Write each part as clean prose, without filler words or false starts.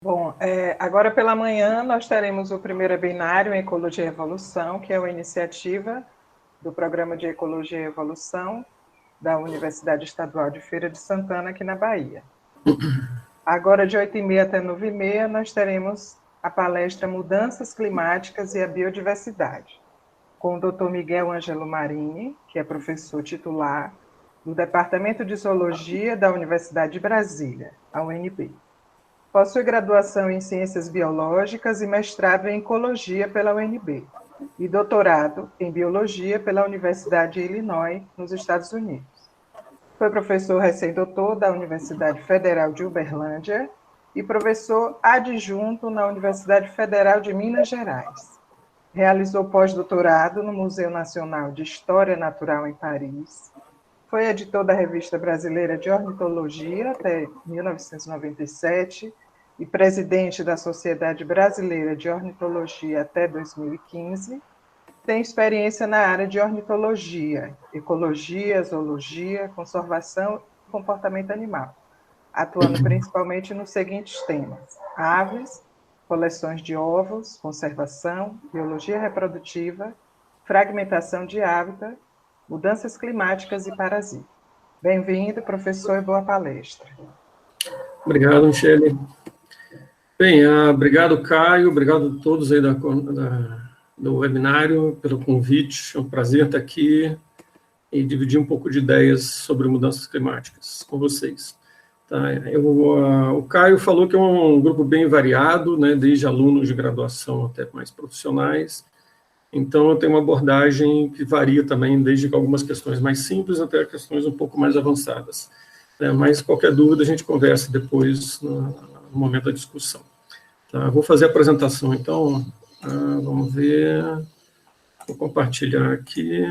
Bom, agora pela manhã nós teremos o primeiro webinário em Ecologia e Evolução, que é uma iniciativa do Programa de Ecologia e Evolução da Universidade Estadual de Feira de Santana, aqui na Bahia. Agora, de 8h30 até 9h30, nós teremos a palestra Mudanças Climáticas e a Biodiversidade, com o Dr. Miguel Ângelo Marini, que é professor titular do Departamento de Zoologia da Universidade de Brasília, a UNB. Possui graduação em Ciências Biológicas e mestrado em Ecologia pela UNB e doutorado em Biologia pela Universidade de Illinois, nos Estados Unidos. Foi professor recém-doutor da Universidade Federal de Uberlândia e professor adjunto na Universidade Federal de Minas Gerais. Realizou pós-doutorado no Museu Nacional de História Natural em Paris. Foi editor da Revista Brasileira de Ornitologia até 1997 e presidente da Sociedade Brasileira de Ornitologia até 2015, tem experiência na área de ornitologia, ecologia, zoologia, conservação e comportamento animal, atuando principalmente nos seguintes temas: aves, coleções de ovos, conservação, biologia reprodutiva, fragmentação de hábitat, mudanças climáticas e parasitas. Bem-vindo, professor, e boa palestra. Obrigado, Michele. Bem, obrigado, Caio, obrigado a todos aí do webinário pelo convite. É um prazer estar aqui e dividir um pouco de ideias sobre mudanças climáticas com vocês. Tá? O Caio falou que é um grupo bem variado, né, desde alunos de graduação até mais profissionais. Então, eu tenho uma abordagem que varia também, desde algumas questões mais simples até questões um pouco mais avançadas. Mas qualquer dúvida a gente conversa depois no momento da discussão. Tá, vou fazer a apresentação, então, vamos ver, vou compartilhar aqui.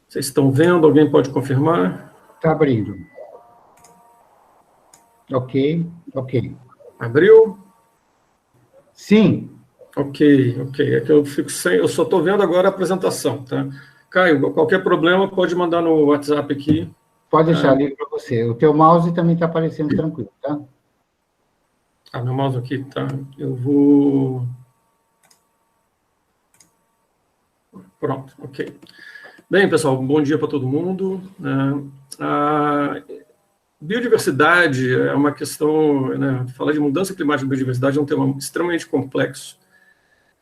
Vocês estão vendo? Alguém pode confirmar? Está abrindo. Ok. Abriu? Sim. Ok. É que eu fico sem, eu só estou vendo agora a apresentação, tá? Caio, qualquer problema pode mandar no WhatsApp aqui. Pode deixar livre para você. O teu mouse também está aparecendo tranquilo, tá? Meu mouse aqui, tá? Eu vou... Pronto, ok. Bem, pessoal, bom dia para todo mundo. A biodiversidade é uma questão, né? Falar de mudança climática e biodiversidade é um tema extremamente complexo.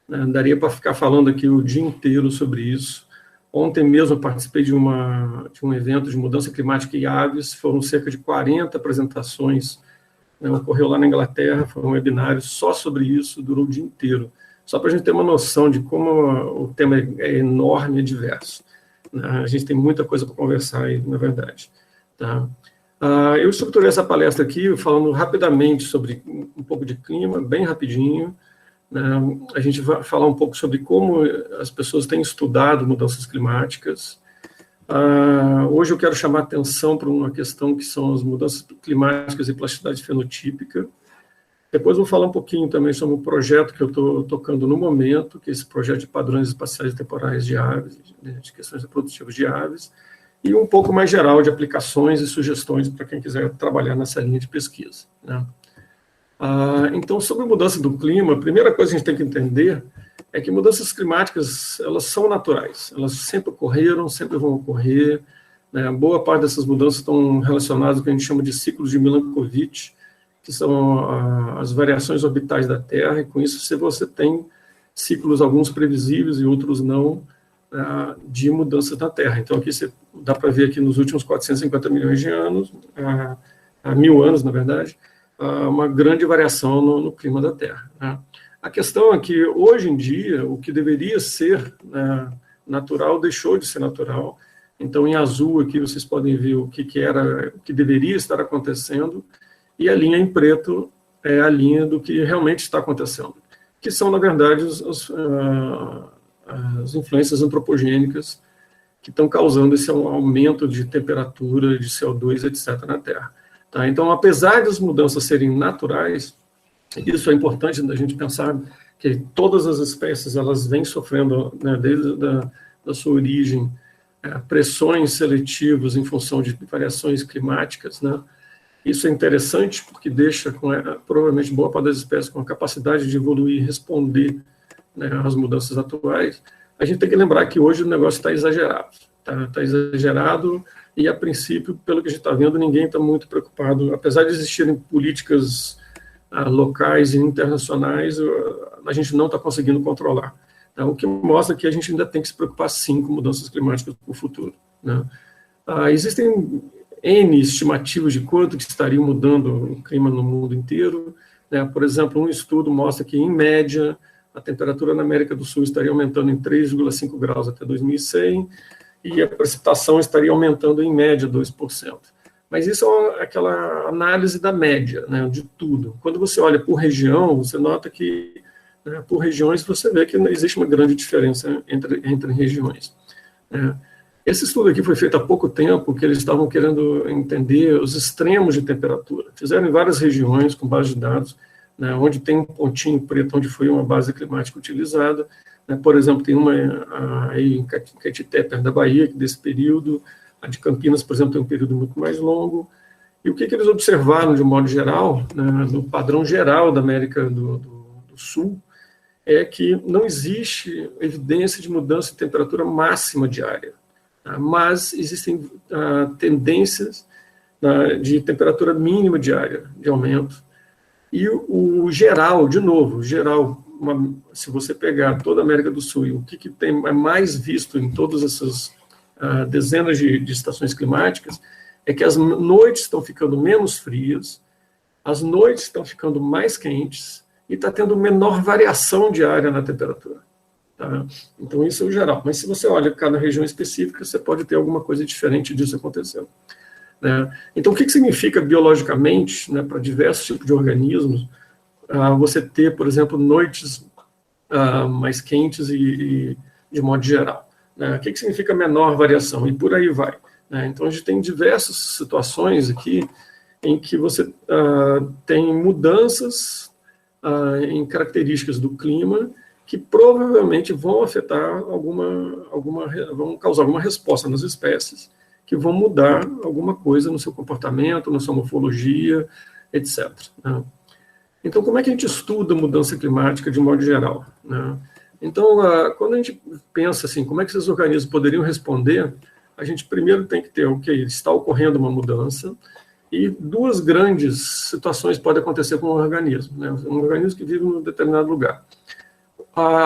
Né? Daria para ficar falando aqui o dia inteiro sobre isso. Ontem mesmo eu participei de um evento de mudança climática e aves, foram cerca de 40 apresentações, né, ocorreu lá na Inglaterra, foi um webinário só sobre isso, durou o dia inteiro, só para a gente ter uma noção de como o tema é enorme e diverso. Né, a gente tem muita coisa para conversar aí, na verdade. Tá? Eu estruturei essa palestra aqui falando rapidamente sobre um pouco de clima, bem rapidinho. A gente vai falar um pouco sobre como as pessoas têm estudado mudanças climáticas. Hoje eu quero chamar a atenção para uma questão que são as mudanças climáticas e plasticidade fenotípica. Depois vou falar um pouquinho também sobre um projeto que eu estou tocando no momento, que é esse projeto de padrões espaciais e temporais de aves, de questões reprodutivas de aves, e um pouco mais geral de aplicações e sugestões para quem quiser trabalhar nessa linha de pesquisa. Né? Então, sobre a mudança do clima, a primeira coisa que a gente tem que entender é que mudanças climáticas, elas são naturais, elas sempre ocorreram, sempre vão ocorrer, né? Boa parte dessas mudanças estão relacionadas com o que a gente chama de ciclos de Milankovitch, que são as variações orbitais da Terra, e com isso você tem ciclos, alguns previsíveis e outros não, de mudanças na Terra. Então, aqui dá para ver aqui nos últimos 450 milhões de anos, há 1000 anos, na verdade, uma grande variação no clima da Terra. Né? A questão é que, hoje em dia, o que deveria ser natural deixou de ser natural. Então, em azul aqui, vocês podem ver o que deveria estar acontecendo, e a linha em preto é a linha do que realmente está acontecendo, que são, na verdade, as influências antropogênicas que estão causando esse aumento de temperatura, de CO2, etc., na Terra. Tá? Então, apesar das mudanças serem naturais, isso é importante da gente pensar que todas as espécies elas vêm sofrendo, né, desde da sua origem, pressões seletivas em função de variações climáticas, né? Isso é interessante porque deixa, provavelmente, boa parte das espécies com a capacidade de evoluir e responder, né, às mudanças atuais. A gente tem que lembrar que hoje o negócio está exagerado. Está exagerado e, a princípio, pelo que a gente está vendo, ninguém está muito preocupado. Apesar de existirem políticas locais e internacionais, a gente não está conseguindo controlar. O que mostra que a gente ainda tem que se preocupar, sim, com mudanças climáticas para o futuro, né? Existem N estimativas de quanto que estaria mudando o clima no mundo inteiro, né? Por exemplo, um estudo mostra que, em média, a temperatura na América do Sul estaria aumentando em 3,5 graus até 2100, e a precipitação estaria aumentando em média 2%. Mas isso é aquela análise da média, né, de tudo. Quando você olha por região, você nota que, né, por regiões, você vê que existe uma grande diferença entre regiões. Esse estudo aqui foi feito há pouco tempo, que eles estavam querendo entender os extremos de temperatura. Fizeram em várias regiões, com base de dados, né, onde tem um pontinho preto, onde foi uma base climática utilizada. Por exemplo, tem uma aí em Caetité, perto da Bahia, que desse período. A de Campinas, por exemplo, tem um período muito mais longo. E o que eles observaram, de um modo geral, né, no padrão geral da América do Sul, é que não existe evidência de mudança de temperatura máxima diária, tá? Mas existem tendências de temperatura mínima diária, de aumento. E o geral, de novo, se você pegar toda a América do Sul e o que é mais visto em todas essas dezenas de estações climáticas, é que as noites estão ficando menos frias, as noites estão ficando mais quentes e está tendo menor variação diária na temperatura. Tá? Então, isso é o geral. Mas se você olha cada região específica, você pode ter alguma coisa diferente disso acontecendo, né? Então, o que significa biologicamente, né, para diversos tipos de organismos, você ter, por exemplo, noites mais quentes e de modo geral? Né? O que significa menor variação? E por aí vai, né? Então, a gente tem diversas situações aqui em que você tem mudanças em características do clima que provavelmente vão afetar vão causar alguma resposta nas espécies, que vão mudar alguma coisa no seu comportamento, na sua morfologia, etc. Né? Então, como é que a gente estuda mudança climática de modo geral, né? Então, quando a gente pensa assim, como é que esses organismos poderiam responder, a gente primeiro tem que ter, está ocorrendo uma mudança, e duas grandes situações podem acontecer com um organismo, né? Um organismo que vive em um determinado lugar.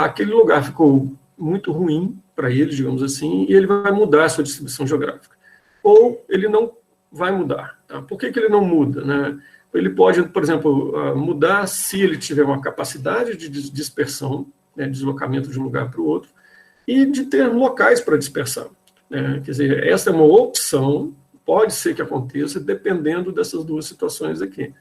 Aquele lugar ficou muito ruim para ele, digamos assim, e ele vai mudar a sua distribuição geográfica. Ou ele não vai mudar. Tá? Por que ele não muda, né? Ele pode, por exemplo, mudar se ele tiver uma capacidade de dispersão, né, deslocamento de um lugar para o outro, e de ter locais para dispersão, né? Quer dizer, essa é uma opção, pode ser que aconteça, dependendo dessas duas situações aqui.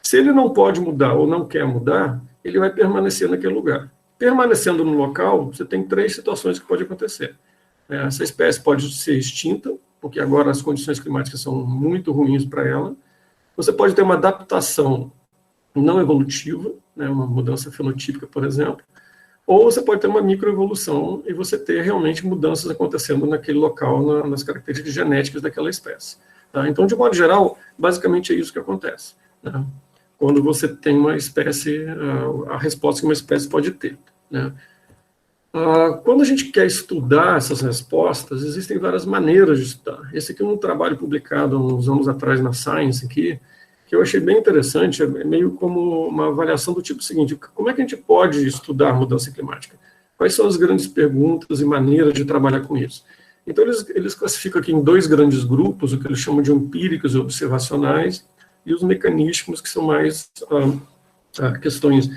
Se ele não pode mudar ou não quer mudar, ele vai permanecer naquele lugar. Permanecendo no local, você tem três situações que podem acontecer. Essa espécie pode ser extinta, porque agora as condições climáticas são muito ruins para ela. Você pode ter uma adaptação não evolutiva, né, uma mudança fenotípica, por exemplo, ou você pode ter uma microevolução e você ter realmente mudanças acontecendo naquele local, nas características genéticas daquela espécie. Tá? Então, de modo geral, basicamente é isso que acontece, né? Quando você tem uma espécie, a resposta que uma espécie pode ter, né? Quando a gente quer estudar essas respostas, existem várias maneiras de estudar. Esse aqui é um trabalho publicado há uns anos atrás na Science, aqui, que eu achei bem interessante, é meio como uma avaliação do tipo seguinte: como é que a gente pode estudar a mudança climática? Quais são as grandes perguntas e maneiras de trabalhar com isso? Então, eles classificam aqui em dois grandes grupos, o que eles chamam de empíricos e observacionais, e os mecanísticos, que são mais questões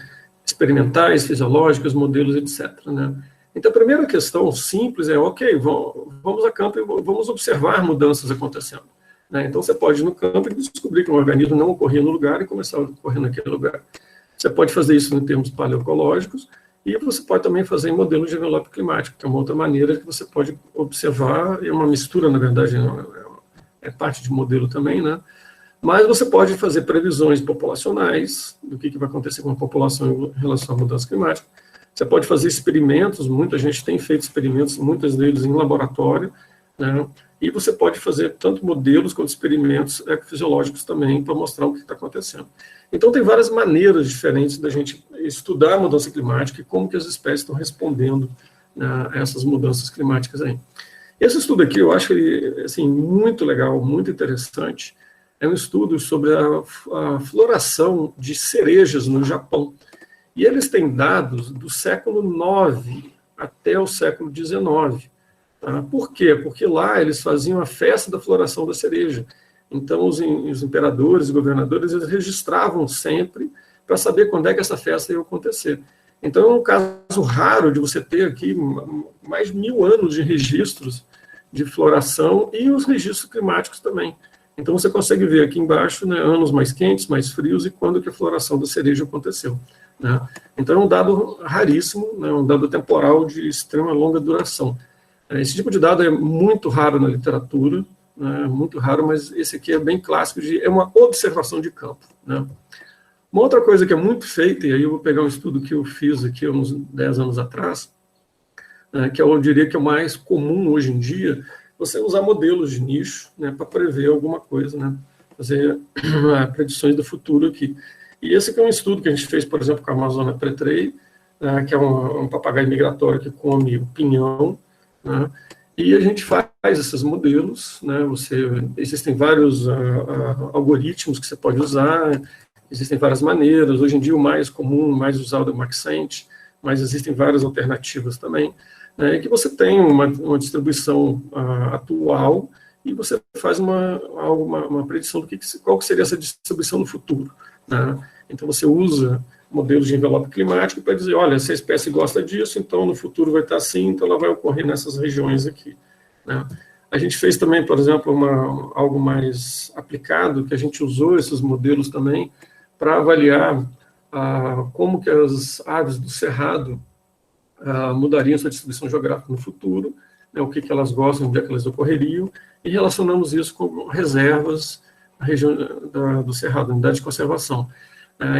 experimentais, fisiológicas, modelos, etc. Né? Então, a primeira questão simples é, vamos a campo e vamos observar mudanças acontecendo. Né? Então, você pode ir no campo e descobrir que um organismo não ocorria no lugar e começar a ocorrer naquele lugar. Você pode fazer isso em termos paleoecológicos, e você pode também fazer em modelos de envelope climático, que é uma outra maneira que você pode observar, é uma mistura, na verdade, é parte de modelo também, né? Mas você pode fazer previsões populacionais do que vai acontecer com a população em relação à mudança climática. Você pode fazer experimentos, muita gente tem feito experimentos, muitos deles em laboratório, né? E você pode fazer tanto modelos quanto experimentos ecofisiológicos também para mostrar o que está acontecendo. Então, tem várias maneiras diferentes da gente estudar a mudança climática e como que as espécies estão respondendo, né, a essas mudanças climáticas aí. Esse estudo aqui, eu acho ele, assim, muito legal, muito interessante. É um estudo sobre a floração de cerejas no Japão. E eles têm dados do século IX até o século XIX. Tá? Por quê? Porque lá eles faziam a festa da floração da cereja. Então, os imperadores e governadores, eles registravam sempre para saber quando é que essa festa ia acontecer. Então, é um caso raro de você ter aqui mais de 1000 anos de registros de floração e os registros climáticos também. Então, você consegue ver aqui embaixo, né, anos mais quentes, mais frios e quando que a floração da cereja aconteceu. Né? Então, é um dado raríssimo, né, um dado temporal de extrema longa duração. Esse tipo de dado é muito raro na literatura, né, muito raro, mas esse aqui é bem clássico, é uma observação de campo. Né? Uma outra coisa que é muito feita, e aí eu vou pegar um estudo que eu fiz aqui uns 10 anos atrás, que eu diria que é o mais comum hoje em dia, você usar modelos de nicho, né, para prever alguma coisa, né, fazer predições do futuro aqui. E esse aqui é um estudo que a gente fez, por exemplo, com a Amazônia Pretrei, que é um papagaio migratório que come o pinhão, né, e a gente faz esses modelos, né, existem vários algoritmos que você pode usar, existem várias maneiras, hoje em dia o mais comum, o mais usado é o Maxent, mas existem várias alternativas também, né, que você tem uma distribuição atual e você faz uma predição do qual seria essa distribuição no futuro. Né? Então você usa modelos de envelope climático para dizer, olha, essa espécie gosta disso, então no futuro vai estar assim, então ela vai ocorrer nessas regiões aqui. Né? A gente fez também, por exemplo, algo mais aplicado, que a gente usou esses modelos também para avaliar como que as aves do cerrado mudariam sua distribuição geográfica no futuro, né, o que elas gostam, onde é que elas ocorreriam, e relacionamos isso com reservas na região do cerrado, unidade de conservação.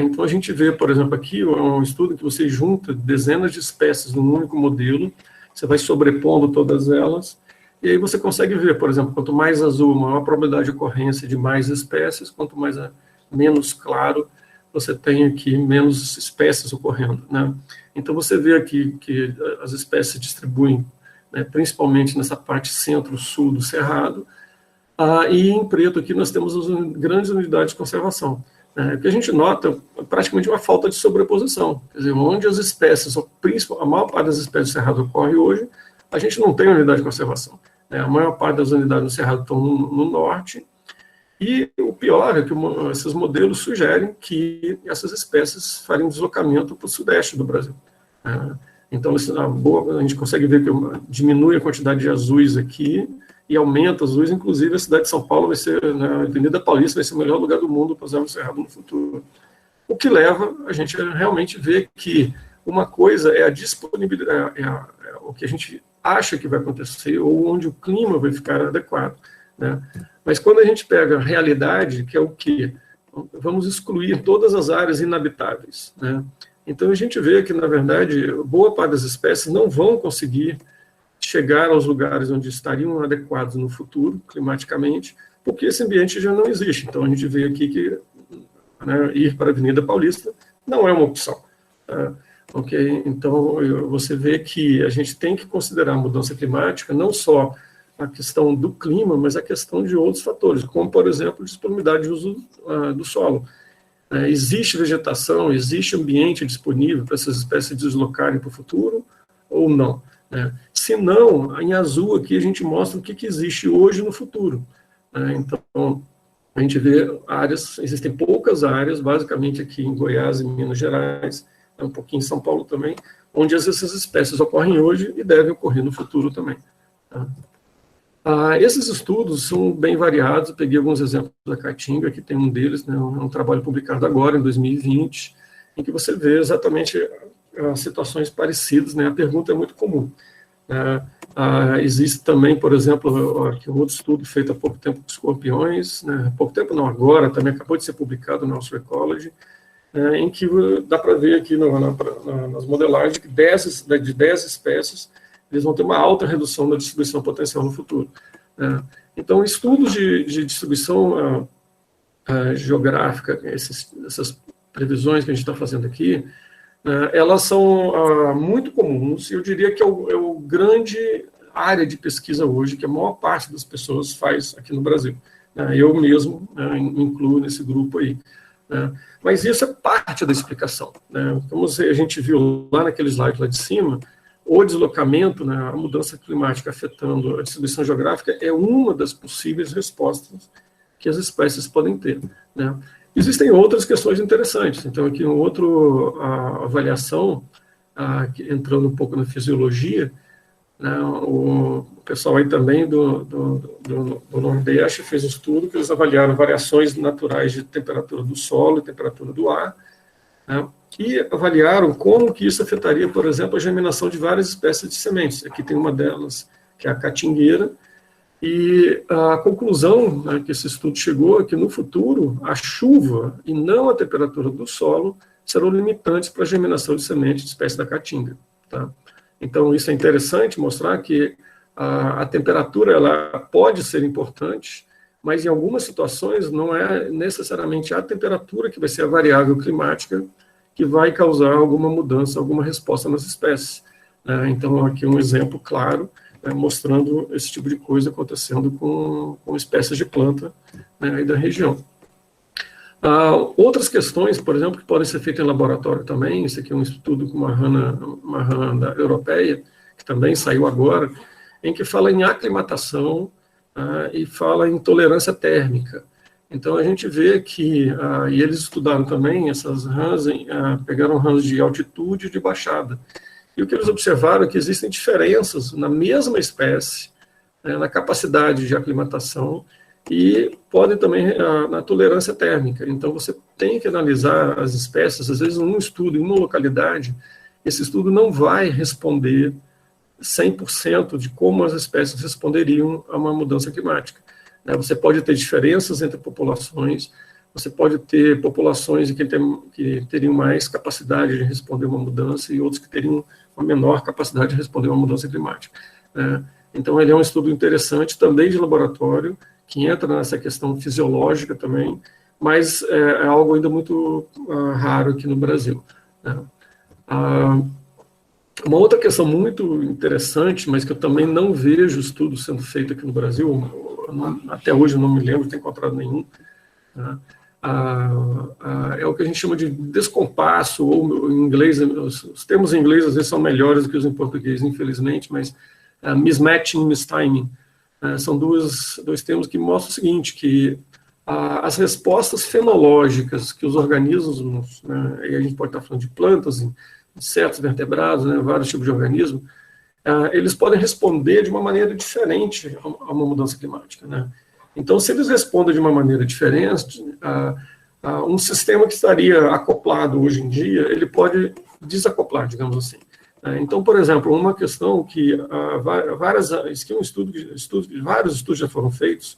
Então, a gente vê, por exemplo, aqui um estudo que você junta dezenas de espécies num único modelo, você vai sobrepondo todas elas, e aí você consegue ver, por exemplo, quanto mais azul, maior a probabilidade de ocorrência de mais espécies, quanto menos claro, você tem aqui menos espécies ocorrendo. Né? Então, você vê aqui que as espécies se distribuem, né, principalmente nessa parte centro-sul do cerrado, e em preto aqui nós temos as grandes unidades de conservação. O que a gente nota é praticamente uma falta de sobreposição. Quer dizer, onde as espécies, a maior parte das espécies do cerrado ocorre hoje, a gente não tem unidade de conservação. Né? A maior parte das unidades do cerrado estão no norte, e o pior é que esses modelos sugerem que essas espécies fariam deslocamento para o sudeste do Brasil. Então, a gente consegue ver que diminui a quantidade de azuis aqui e aumenta azuis, inclusive a cidade de São Paulo vai ser, a Avenida Paulista vai ser o melhor lugar do mundo para usar o cerrado no futuro. O que leva a gente a realmente ver que uma coisa é a disponibilidade, o que a gente acha que vai acontecer, ou onde o clima vai ficar adequado. Né? Mas quando a gente pega a realidade, que é o quê? Vamos excluir todas as áreas inabitáveis. Né? Então a gente vê que, na verdade, boa parte das espécies não vão conseguir chegar aos lugares onde estariam adequados no futuro, climaticamente, porque esse ambiente já não existe. Então a gente vê aqui que, né, ir para a Avenida Paulista não é uma opção. Okay? Então você vê que a gente tem que considerar a mudança climática não só a questão do clima, mas a questão de outros fatores, como, por exemplo, a disponibilidade de uso do solo. Existe vegetação, existe ambiente disponível para essas espécies deslocarem para o futuro ou não? Se não, em azul aqui a gente mostra o que existe hoje no futuro. Então, a gente vê áreas, existem poucas áreas, basicamente aqui em Goiás e Minas Gerais, um pouquinho em São Paulo também, onde essas espécies ocorrem hoje e devem ocorrer no futuro também. Esses estudos são bem variados, eu peguei alguns exemplos da Caatinga, aqui tem um deles, né, um trabalho publicado agora, em 2020, em que você vê exatamente situações parecidas, né, a pergunta é muito comum. Existe também, por exemplo, aqui um outro estudo feito há pouco tempo com escorpiões, né, pouco tempo não, agora, também acabou de ser publicado no Nature Ecology, em que dá para ver aqui nas modelagens que de 10 espécies, eles vão ter uma alta redução da distribuição potencial no futuro. né? Então, estudos de distribuição geográfica, essas previsões que a gente está fazendo aqui, elas são muito comuns, e eu diria que é o grande área de pesquisa hoje que a maior parte das pessoas faz aqui no Brasil. Eu mesmo incluo nesse grupo aí. Mas isso é parte da explicação. Como a gente viu lá naquele slide lá de cima, o deslocamento, a mudança climática afetando a distribuição geográfica é uma das possíveis respostas que as espécies podem ter. Existem outras questões interessantes. Então, aqui uma outra avaliação, entrando um pouco na fisiologia, o pessoal aí também do Nordeste fez um estudo que eles avaliaram variações naturais de temperatura do solo e temperatura do ar, e avaliaram como que isso afetaria, por exemplo, a germinação de várias espécies de sementes. Aqui tem uma delas, que é a catingueira, e a conclusão que esse estudo chegou é que, no futuro, a chuva e não a temperatura do solo serão limitantes para a germinação de sementes de espécie da caatinga. Então, isso é interessante, mostrar que a temperatura ela pode ser importante, mas em algumas situações não é necessariamente a temperatura que vai ser a variável climática que vai causar alguma mudança, alguma resposta nas espécies. Então, aqui um exemplo claro, mostrando esse tipo de coisa acontecendo com espécies de planta aí da região. Outras questões, por exemplo, que podem ser feitas em laboratório também, esse aqui é um estudo com uma rã europeia, que também saiu agora, em que fala em aclimatação e fala em tolerância térmica. Então, a gente vê que, e eles estudaram também essas rãs, pegaram rãs de altitude e de baixada. E o que eles observaram é que existem diferenças na mesma espécie, na capacidade de aclimatação, e pode também na tolerância térmica. Então, você tem que analisar as espécies, às vezes, num estudo, em uma localidade, esse estudo não vai responder 100% de como as espécies responderiam a uma mudança climática. Você pode ter diferenças entre populações, você pode ter populações que teriam mais capacidade de responder uma mudança e outros que teriam uma menor capacidade de responder uma mudança climática. Então, ele é um estudo interessante, também de laboratório, que entra nessa questão fisiológica também, mas é algo ainda muito raro aqui no Brasil. Uma outra questão muito interessante, mas que eu também não vejo estudo sendo feito aqui no Brasil, até hoje eu não me lembro de ter encontrado nenhum, é o que a gente chama de descompasso, ou em inglês, os termos em inglês às vezes são melhores do que os em português, infelizmente, mas mismatching e mistiming são dois termos que mostram o seguinte, que as respostas fenológicas que os organismos, e a gente pode estar falando de plantas, insetos, vertebrados, vários tipos de organismos, eles podem responder de uma maneira diferente a uma mudança climática. Então, se eles respondem de uma maneira diferente, um sistema que estaria acoplado hoje em dia, ele pode desacoplar, digamos assim. Então, por exemplo, uma questão que vários estudos já foram feitos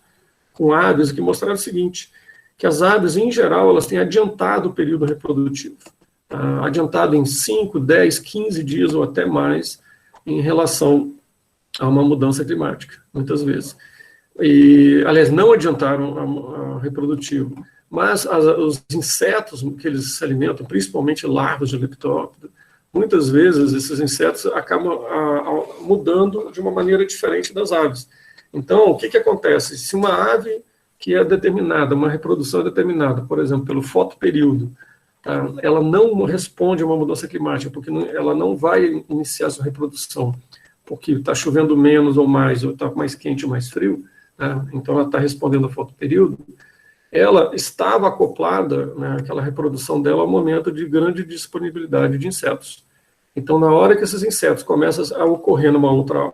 com aves que mostraram o seguinte, que as aves, em geral, elas têm adiantado o período reprodutivo, adiantado em 5, 10, 15 dias ou até mais, em relação a uma mudança climática, muitas vezes. E, aliás, não adiantaram a reprodutivo, mas os insetos que eles se alimentam, principalmente larvas de leptóptero, muitas vezes esses insetos acabam mudando de uma maneira diferente das aves. Então, o que acontece? Se uma ave que é determinada, uma reprodução é determinada, por exemplo, pelo fotoperíodo, ela não responde a uma mudança climática, porque ela não vai iniciar sua reprodução, porque está chovendo menos ou mais, ou está mais quente ou mais frio, então ela está respondendo ao fotoperíodo, ela estava acoplada, aquela reprodução dela, ao momento de grande disponibilidade de insetos. Então, na hora que esses insetos começam a ocorrer numa outra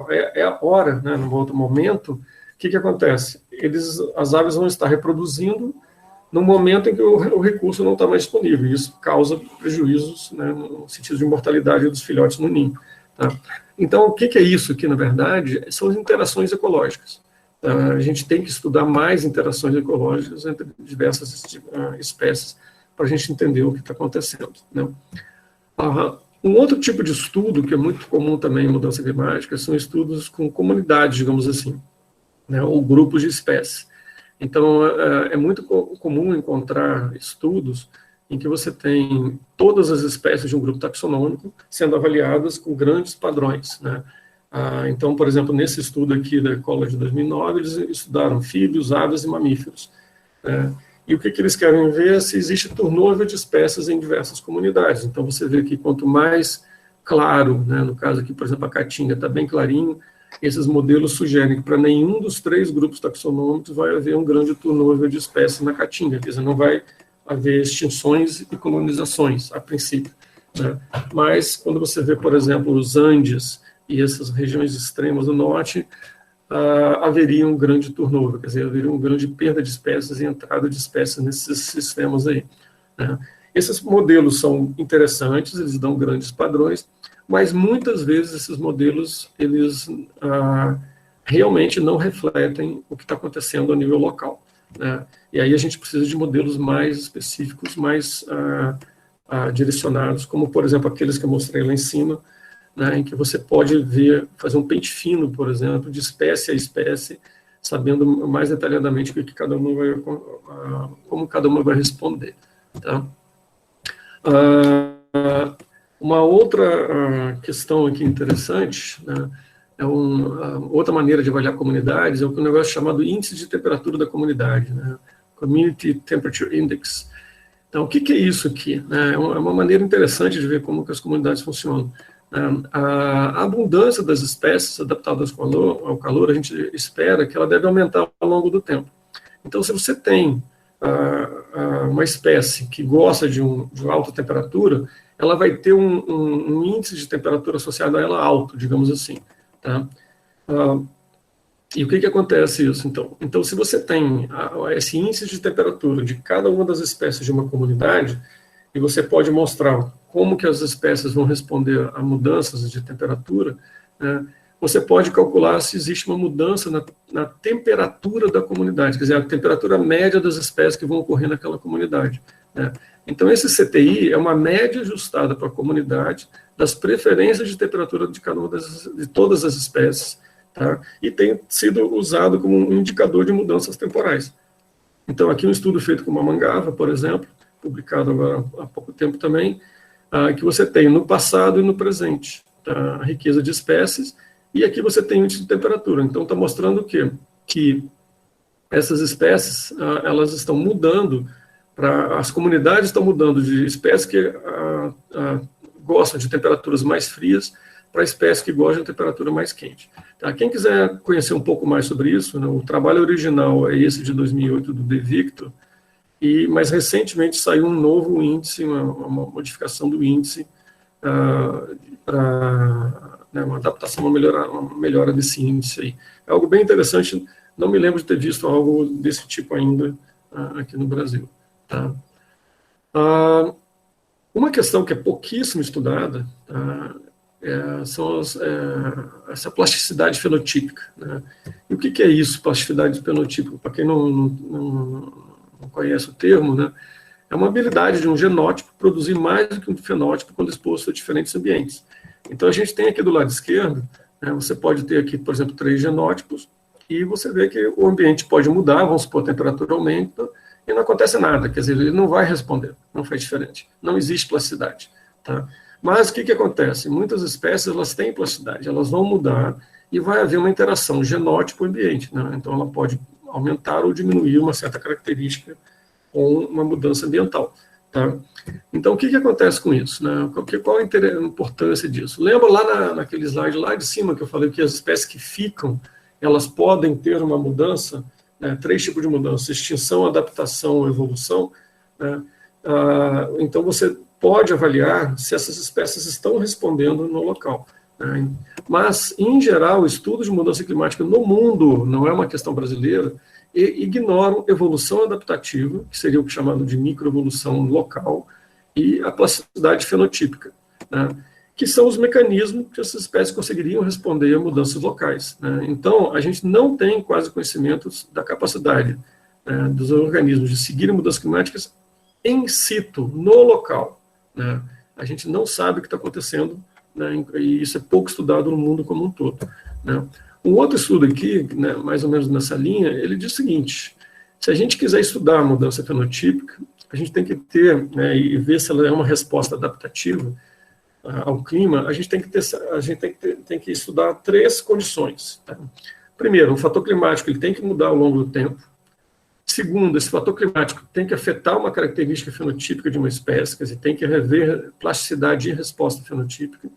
hora, num outro momento, o que acontece? As aves vão estar reproduzindo no momento em que o recurso não está mais disponível. Isso causa prejuízos, no sentido de mortalidade dos filhotes no ninho. Então, o que é isso aqui, na verdade? São as interações ecológicas. A gente tem que estudar mais interações ecológicas entre diversas espécies para a gente entender o que está acontecendo. Um outro tipo de estudo que é muito comum também em mudança climática são estudos com comunidades, digamos assim. né, ou grupos de espécies. Então, é muito comum encontrar estudos em que você tem todas as espécies de um grupo taxonômico sendo avaliadas com grandes padrões, né? Então, por exemplo, nesse estudo aqui da Ecology de 2009, eles estudaram anfíbios, aves e mamíferos, né? E o que eles querem ver é se existe turnover de espécies em diversas comunidades. Então, você vê que quanto mais claro, né, no caso aqui, por exemplo, a caatinga está bem clarinho, esses modelos sugerem que para nenhum dos 3 grupos taxonômicos vai haver um grande turnover de espécies na caatinga, quer dizer, não vai haver extinções e colonizações, a princípio, né? Mas, quando você vê, por exemplo, os Andes e essas regiões extremas do norte, haveria um grande turnover, quer dizer, haveria uma grande perda de espécies e entrada de espécies nesses sistemas aí, né? Esses modelos são interessantes, eles dão grandes padrões, mas muitas vezes esses modelos, eles realmente não refletem o que está acontecendo a nível local, né? E aí a gente precisa de modelos mais específicos, mais direcionados, como, por exemplo, aqueles que eu mostrei lá em cima, né, em que você pode ver, fazer um pente fino, por exemplo, de espécie a espécie, sabendo mais detalhadamente o que cada uma vai, como cada uma vai responder, tá? Uma outra questão aqui interessante, né, outra maneira de avaliar comunidades é o negócio chamado índice de temperatura da comunidade, né, Community Temperature Index. Então, o que é isso aqui? É uma maneira interessante de ver como que as comunidades funcionam. A abundância das espécies adaptadas ao calor, a gente espera que ela deve aumentar ao longo do tempo. Então, se você tem uma espécie que gosta de uma alta temperatura, ela vai ter um índice de temperatura associado a ela alto, digamos assim, tá? E o que acontece isso, então? Então, se você tem esse índice de temperatura de cada uma das espécies de uma comunidade, e você pode mostrar como que as espécies vão responder a mudanças de temperatura, né, você pode calcular se existe uma mudança na temperatura da comunidade, quer dizer, a temperatura média das espécies que vão ocorrer naquela comunidade, né? Então, esse CTI é uma média ajustada para a comunidade das preferências de temperatura de cada uma de todas as espécies, tá? E tem sido usado como um indicador de mudanças temporais. Então, aqui um estudo feito com uma mangava, por exemplo, publicado agora há pouco tempo também, que você tem no passado e no presente, tá? A riqueza de espécies, e aqui você tem o índice de temperatura. Então, está mostrando o quê? Que essas espécies, elas estão mudando, as comunidades estão mudando de espécies que gostam de temperaturas mais frias para espécies que gostam de temperatura mais quente. Tá? Quem quiser conhecer um pouco mais sobre isso, né, o trabalho original é esse de 2008 do De Victor, mas recentemente saiu um novo índice, uma modificação do índice para uma adaptação, uma melhora desse índice aí. É algo bem interessante, não me lembro de ter visto algo desse tipo ainda aqui no Brasil. Tá? Uma questão que é pouquíssimo estudada, são essa plasticidade fenotípica, né? E o que é isso, plasticidade fenotípica? Para quem não conhece o termo, né? É uma habilidade de um genótipo produzir mais do que um fenótipo quando exposto a diferentes ambientes. Então, a gente tem aqui do lado esquerdo, né, você pode ter aqui, por exemplo, 3 genótipos, e você vê que o ambiente pode mudar, vamos supor, a temperatura aumenta, e não acontece nada, quer dizer, ele não vai responder, não faz diferente, não existe plasticidade, tá? Mas o que acontece? Muitas espécies, elas têm plasticidade, elas vão mudar, e vai haver uma interação genótipo-ambiente, né? Então, ela pode aumentar ou diminuir uma certa característica com uma mudança ambiental, tá? Então, o que acontece com isso, né? Qual a importância disso? Lembra lá naquele slide lá de cima que eu falei que as espécies que ficam, elas podem ter uma mudança, né? 3 tipos de mudança: extinção, adaptação, evolução, né? Então, você pode avaliar se essas espécies estão respondendo no local, né? Mas, em geral, o estudo de mudança climática no mundo, não é uma questão brasileira, ignoram evolução adaptativa, que seria o chamado de microevolução local, e a plasticidade fenotípica, né? Que são os mecanismos que essas espécies conseguiriam responder a mudanças locais, né? Então, a gente não tem quase conhecimentos da capacidade, né, dos organismos de seguirem mudanças climáticas in situ, no local, né? A gente não sabe o que está acontecendo, né, e isso é pouco estudado no mundo como um todo, né? Um outro estudo aqui, né, mais ou menos nessa linha, ele diz o seguinte: se a gente quiser estudar a mudança fenotípica, a gente tem que ter, né, e ver se ela é uma resposta adaptativa ao clima, a gente tem que estudar 3 condições. Tá? Primeiro, o fator climático ele tem que mudar ao longo do tempo. Segundo, esse fator climático tem que afetar uma característica fenotípica de uma espécie, quer dizer, tem que rever plasticidade e resposta fenotípica.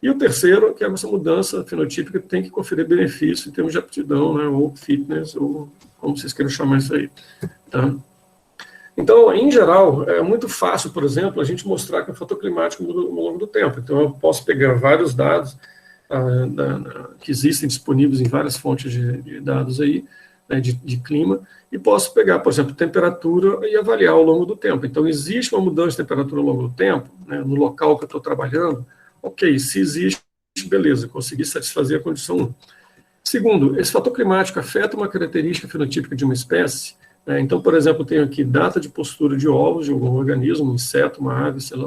E o terceiro, que é essa mudança fenotípica tem que conferir benefício em termos de aptidão, né, ou fitness, ou como vocês queiram chamar isso aí. Tá? Então, em geral, é muito fácil, por exemplo, a gente mostrar que o fator climático muda ao longo do tempo. Então, eu posso pegar vários dados que existem disponíveis em várias fontes de dados aí, né, de clima, e posso pegar, por exemplo, temperatura e avaliar ao longo do tempo. Então, existe uma mudança de temperatura ao longo do tempo, né, no local que eu estou trabalhando. Ok, se existe, beleza, consegui satisfazer a condição 1. Segundo, esse fator climático afeta uma característica fenotípica de uma espécie. Né? Então, por exemplo, eu tenho aqui data de postura de ovos de algum organismo, um inseto, uma ave, sei lá,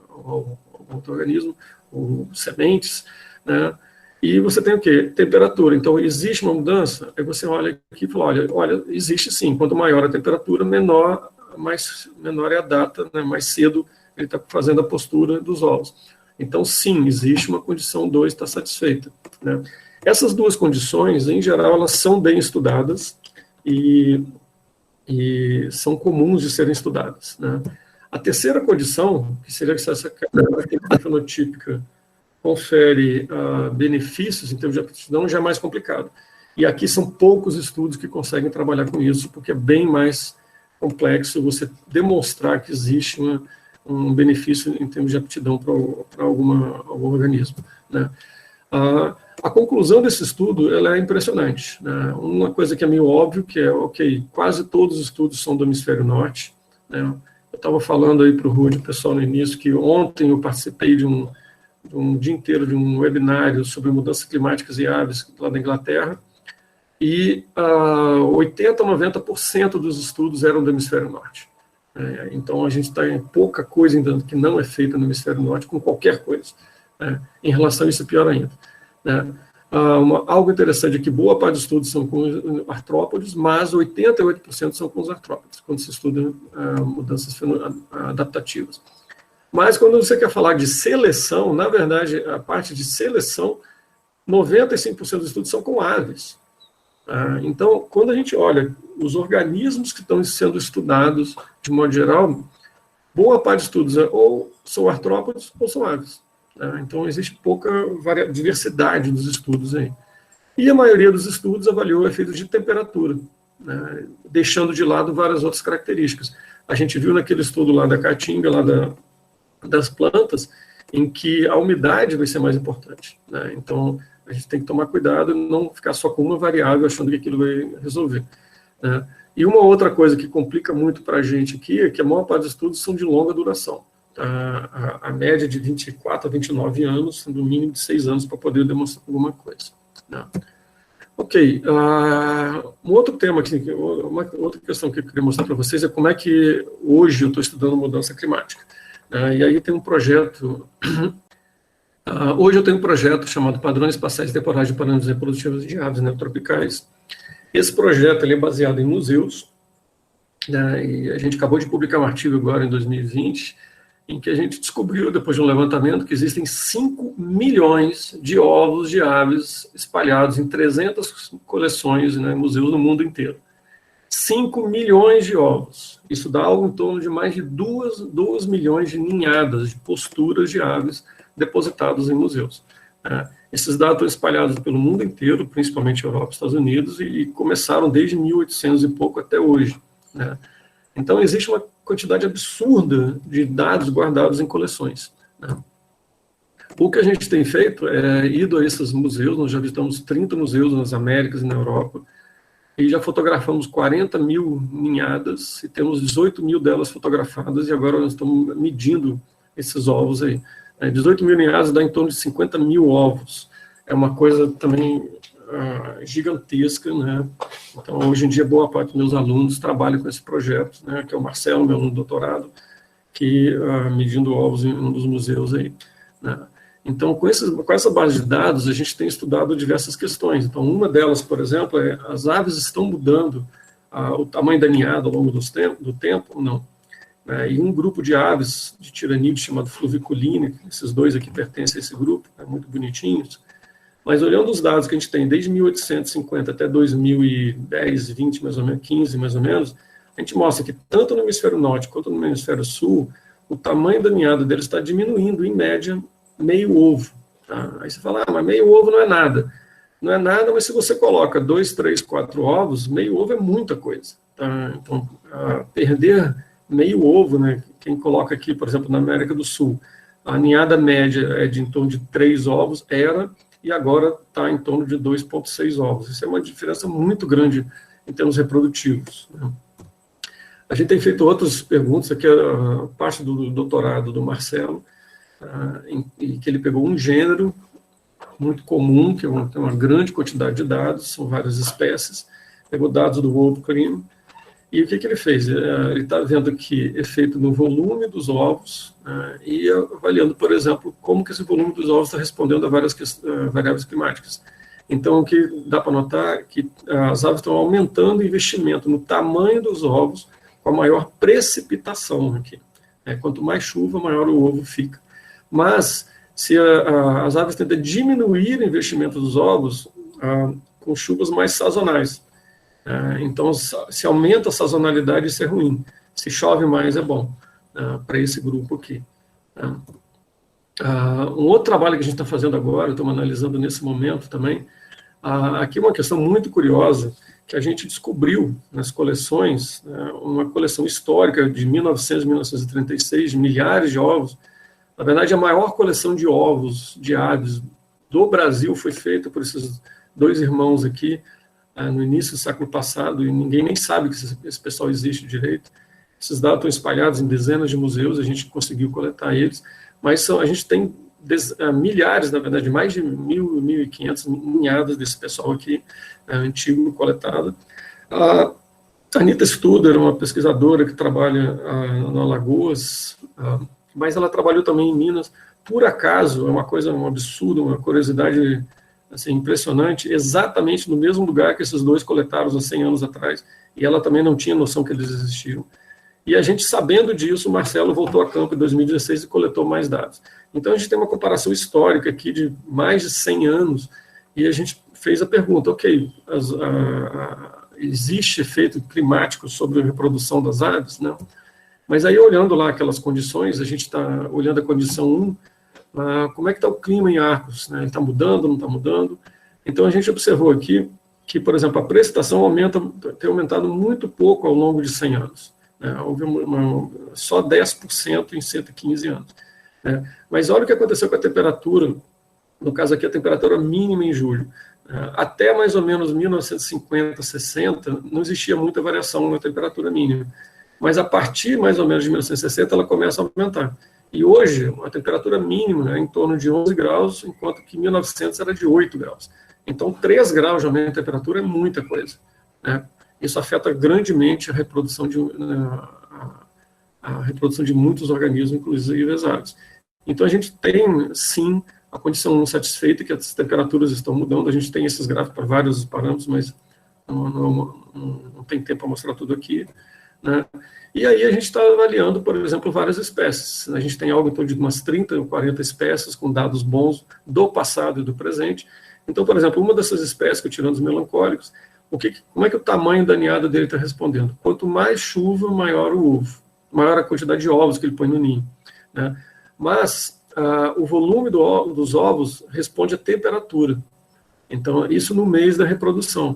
algum outro organismo, ou sementes, né? E você tem o quê? Temperatura. Então, existe uma mudança? Aí você olha aqui e fala, olha, existe sim. Quanto maior a temperatura, menor é a data, né? Mais cedo ele está fazendo a postura dos ovos. Então, sim, existe uma condição 2 está satisfeita. Né? Essas 2 condições, em geral, elas são bem estudadas e são comuns de serem estudadas. Né? A terceira condição, que seria que essa característica fenotípica confere benefícios em termos de aptidão, já é mais complicado. E aqui são poucos estudos que conseguem trabalhar com isso, porque é bem mais complexo você demonstrar que existe um benefício em termos de aptidão para algum organismo. Né? A conclusão desse estudo ela é impressionante. Né? Uma coisa que é meio óbvio, que é, ok, quase todos os estudos são do hemisfério norte. Né? Eu estava falando aí para o Rudy, pessoal, no início, que ontem eu participei de um dia inteiro de um webinário sobre mudanças climáticas e aves lá da Inglaterra, e 80% a 90% dos estudos eram do hemisfério norte. Então, a gente está em pouca coisa ainda que não é feita no hemisfério norte, com qualquer coisa. Em relação a isso, é pior ainda. Algo interessante é que boa parte dos estudos são com artrópodes, mas 88% são com os artrópodes, quando se estuda mudanças adaptativas. Mas quando você quer falar de seleção, na verdade, a parte de seleção, 95% dos estudos são com aves. Então, quando a gente olha os organismos que estão sendo estudados, de modo geral, boa parte dos estudos ou são artrópodes ou são aves. Então, existe pouca diversidade dos estudos aí. E a maioria dos estudos avaliou efeitos de temperatura, né, deixando de lado várias outras características. A gente viu naquele estudo lá da caatinga, lá das plantas, em que a umidade vai ser mais importante. Né? Então, a gente tem que tomar cuidado e não ficar só com uma variável achando que aquilo vai resolver. Né? E uma outra coisa que complica muito para a gente aqui é que a maior parte dos estudos são de longa duração. A média de 24 a 29 anos, sendo um mínimo de 6 anos para poder demonstrar alguma coisa. Né? Ok, um outro tema aqui, uma outra questão que eu queria mostrar para vocês é como é que hoje eu estou estudando mudança climática. E aí tem um projeto, hoje eu tenho um projeto chamado Padrões Espaciais Temporais de Parâmetros Reprodutivos de Aves Neotropicais. Esse projeto ele é baseado em museus, né, e a gente acabou de publicar um artigo agora em 2020, em que a gente descobriu, depois de um levantamento, que existem 5 milhões de ovos de aves espalhados em 300 coleções, né, museus no mundo inteiro. 5 milhões de ovos. Isso dá algo em torno de mais de 2 milhões de ninhadas, de posturas de aves depositadas em museus. Esses dados estão espalhados pelo mundo inteiro, principalmente Europa e Estados Unidos, e começaram desde 1800 e pouco até hoje. Né? Então, existe uma quantidade absurda de dados guardados em coleções. Né? O que a gente tem feito é ido a esses museus, nós já visitamos 30 museus nas Américas e na Europa, e já fotografamos 40 mil ninhadas, e temos 18 mil delas fotografadas, e agora nós estamos medindo esses ovos aí. 18 mil ninhadas dá em torno de 50 mil ovos. É uma coisa também gigantesca, né? Então, hoje em dia, boa parte dos meus alunos trabalham com esse projeto, né? Que é o Marcelo, meu aluno de doutorado, que medindo ovos em um dos museus aí. Né? Então, com essa base de dados, a gente tem estudado diversas questões. Então, uma delas, por exemplo, é as aves estão mudando o tamanho da ninhada ao longo do tempo ou não? E um grupo de aves de tiranídeo chamado Fluviculine, esses dois aqui pertencem a esse grupo, muito bonitinhos, mas olhando os dados que a gente tem desde 1850 até 2010, 20, mais ou menos, 15, mais ou menos, a gente mostra que tanto no hemisfério norte quanto no hemisfério sul, o tamanho da ninhada deles está diminuindo, em média, meio ovo. Tá? Aí você fala, mas meio ovo não é nada. Não é nada, mas se você coloca 2, 3, 4 ovos, meio ovo é muita coisa. Tá? Então, perder meio ovo, né? Quem coloca aqui, por exemplo, na América do Sul, a ninhada média é de em torno de 3 ovos, e agora está em torno de 2,6 ovos. Isso é uma diferença muito grande em termos reprodutivos. Né? A gente tem feito outras perguntas, aqui a parte do doutorado do Marcelo, em que ele pegou um gênero muito comum, que tem uma grande quantidade de dados, são várias espécies, pegou dados do ovo creme, e o que ele fez? Ele está vendo aqui efeito no volume dos ovos e avaliando, por exemplo, como que esse volume dos ovos está respondendo a várias variáveis climáticas. Então, o que dá para notar é que as aves estão aumentando o investimento no tamanho dos ovos com a maior precipitação aqui. Quanto mais chuva, maior o ovo fica. Mas, se as aves tentam diminuir o investimento dos ovos com chuvas mais sazonais, então, se aumenta a sazonalidade, isso é ruim. Se chove mais, é bom para esse grupo aqui. Um outro trabalho que a gente está fazendo agora, estamos analisando nesse momento também, aqui uma questão muito curiosa, que a gente descobriu nas coleções, uma coleção histórica de 1900 1936, de milhares de ovos. Na verdade, a maior coleção de ovos de aves do Brasil foi feita por esses dois irmãos aqui, no início do século passado, e ninguém nem sabe que esse pessoal existe direito. Esses dados estão espalhados em dezenas de museus, a gente conseguiu coletar eles, mas a gente tem milhares, na verdade, mais de 1.000, 1.500 ninhadas desse pessoal aqui, antigo, coletado. A Anita Studer, uma pesquisadora que trabalha na Alagoas, mas ela trabalhou também em Minas, por acaso, é uma coisa, um absurdo, uma curiosidade assim, impressionante, exatamente no mesmo lugar que esses dois coletaram há 100 anos atrás, e ela também não tinha noção que eles existiam. E a gente, sabendo disso, o Marcelo voltou a campo em 2016 e coletou mais dados. Então, a gente tem uma comparação histórica aqui de mais de 100 anos, e a gente fez a pergunta, ok, existe efeito climático sobre a reprodução das aves? Não. Mas aí, olhando lá aquelas condições, a gente está olhando a condição 1, como é que está o clima em Arcos, né? Ele está mudando, não está mudando? Então, a gente observou aqui que, por exemplo, a precipitação tem aumentado muito pouco ao longo de 100 anos. Houve só 10% em 115 anos. Mas olha o que aconteceu com a temperatura, no caso aqui, a temperatura mínima em julho. Até mais ou menos 1950, 60, não existia muita variação na temperatura mínima. Mas a partir mais ou menos de 1960, ela começa a aumentar. E hoje, a temperatura mínima é em torno de 11 graus, enquanto que em 1900 era de 8 graus. Então, 3 graus de aumento de temperatura é muita coisa. Isso afeta grandemente a reprodução de muitos organismos, inclusive as aves. Então, a gente tem, sim, a condição satisfeita que as temperaturas estão mudando. A gente tem esses gráficos para vários parâmetros, mas não tem tempo para mostrar tudo aqui. E aí a gente está avaliando, por exemplo, várias espécies. A gente tem algo em torno de umas 30 ou 40 espécies com dados bons do passado e do presente. Então, por exemplo, uma dessas espécies, que eu tirando os melancólicos, como é que o tamanho da ninhada dele está respondendo? Quanto mais chuva, maior o ovo, maior a quantidade de ovos que ele põe no ninho. Mas o volume dos ovos responde à temperatura. Então, isso no mês da reprodução.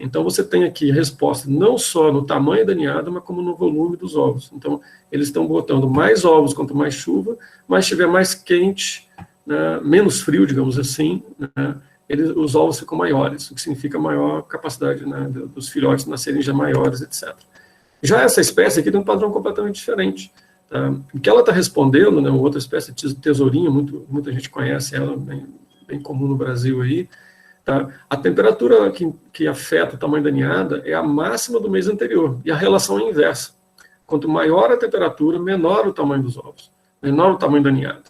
Então, você tem aqui a resposta não só no tamanho da ninhada, mas como no volume dos ovos. Então, eles estão botando mais ovos quanto mais chuva, mas se estiver mais quente, menos frio, digamos assim, os ovos ficam maiores, o que significa maior capacidade dos filhotes nascerem já maiores, etc. Já essa espécie aqui tem um padrão completamente diferente. O que ela está respondendo, outra espécie de tesourinha, muita gente conhece ela, bem comum no Brasil aí, a temperatura que afeta o tamanho da ninhada é a máxima do mês anterior, e a relação é inversa. Quanto maior a temperatura, menor o tamanho dos ovos, menor o tamanho da ninhada.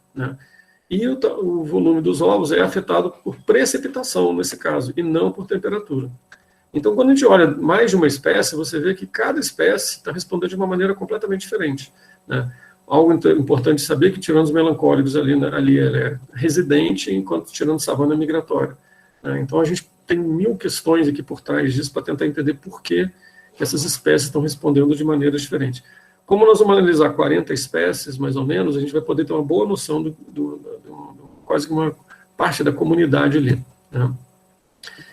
E o volume dos ovos é afetado por precipitação, nesse caso, e não por temperatura. Então, quando a gente olha mais de uma espécie, você vê que cada espécie está respondendo de uma maneira completamente diferente, né? Algo importante saber que tiranos melancólicos ali ele é residente, enquanto tirando savana é migratório, né? Então, a gente tem 1000 questões aqui por trás disso para tentar entender por que essas espécies estão respondendo de maneira diferente. Como nós vamos analisar 40 espécies, mais ou menos, a gente vai poder ter uma boa noção quase que uma parte da comunidade ali, né?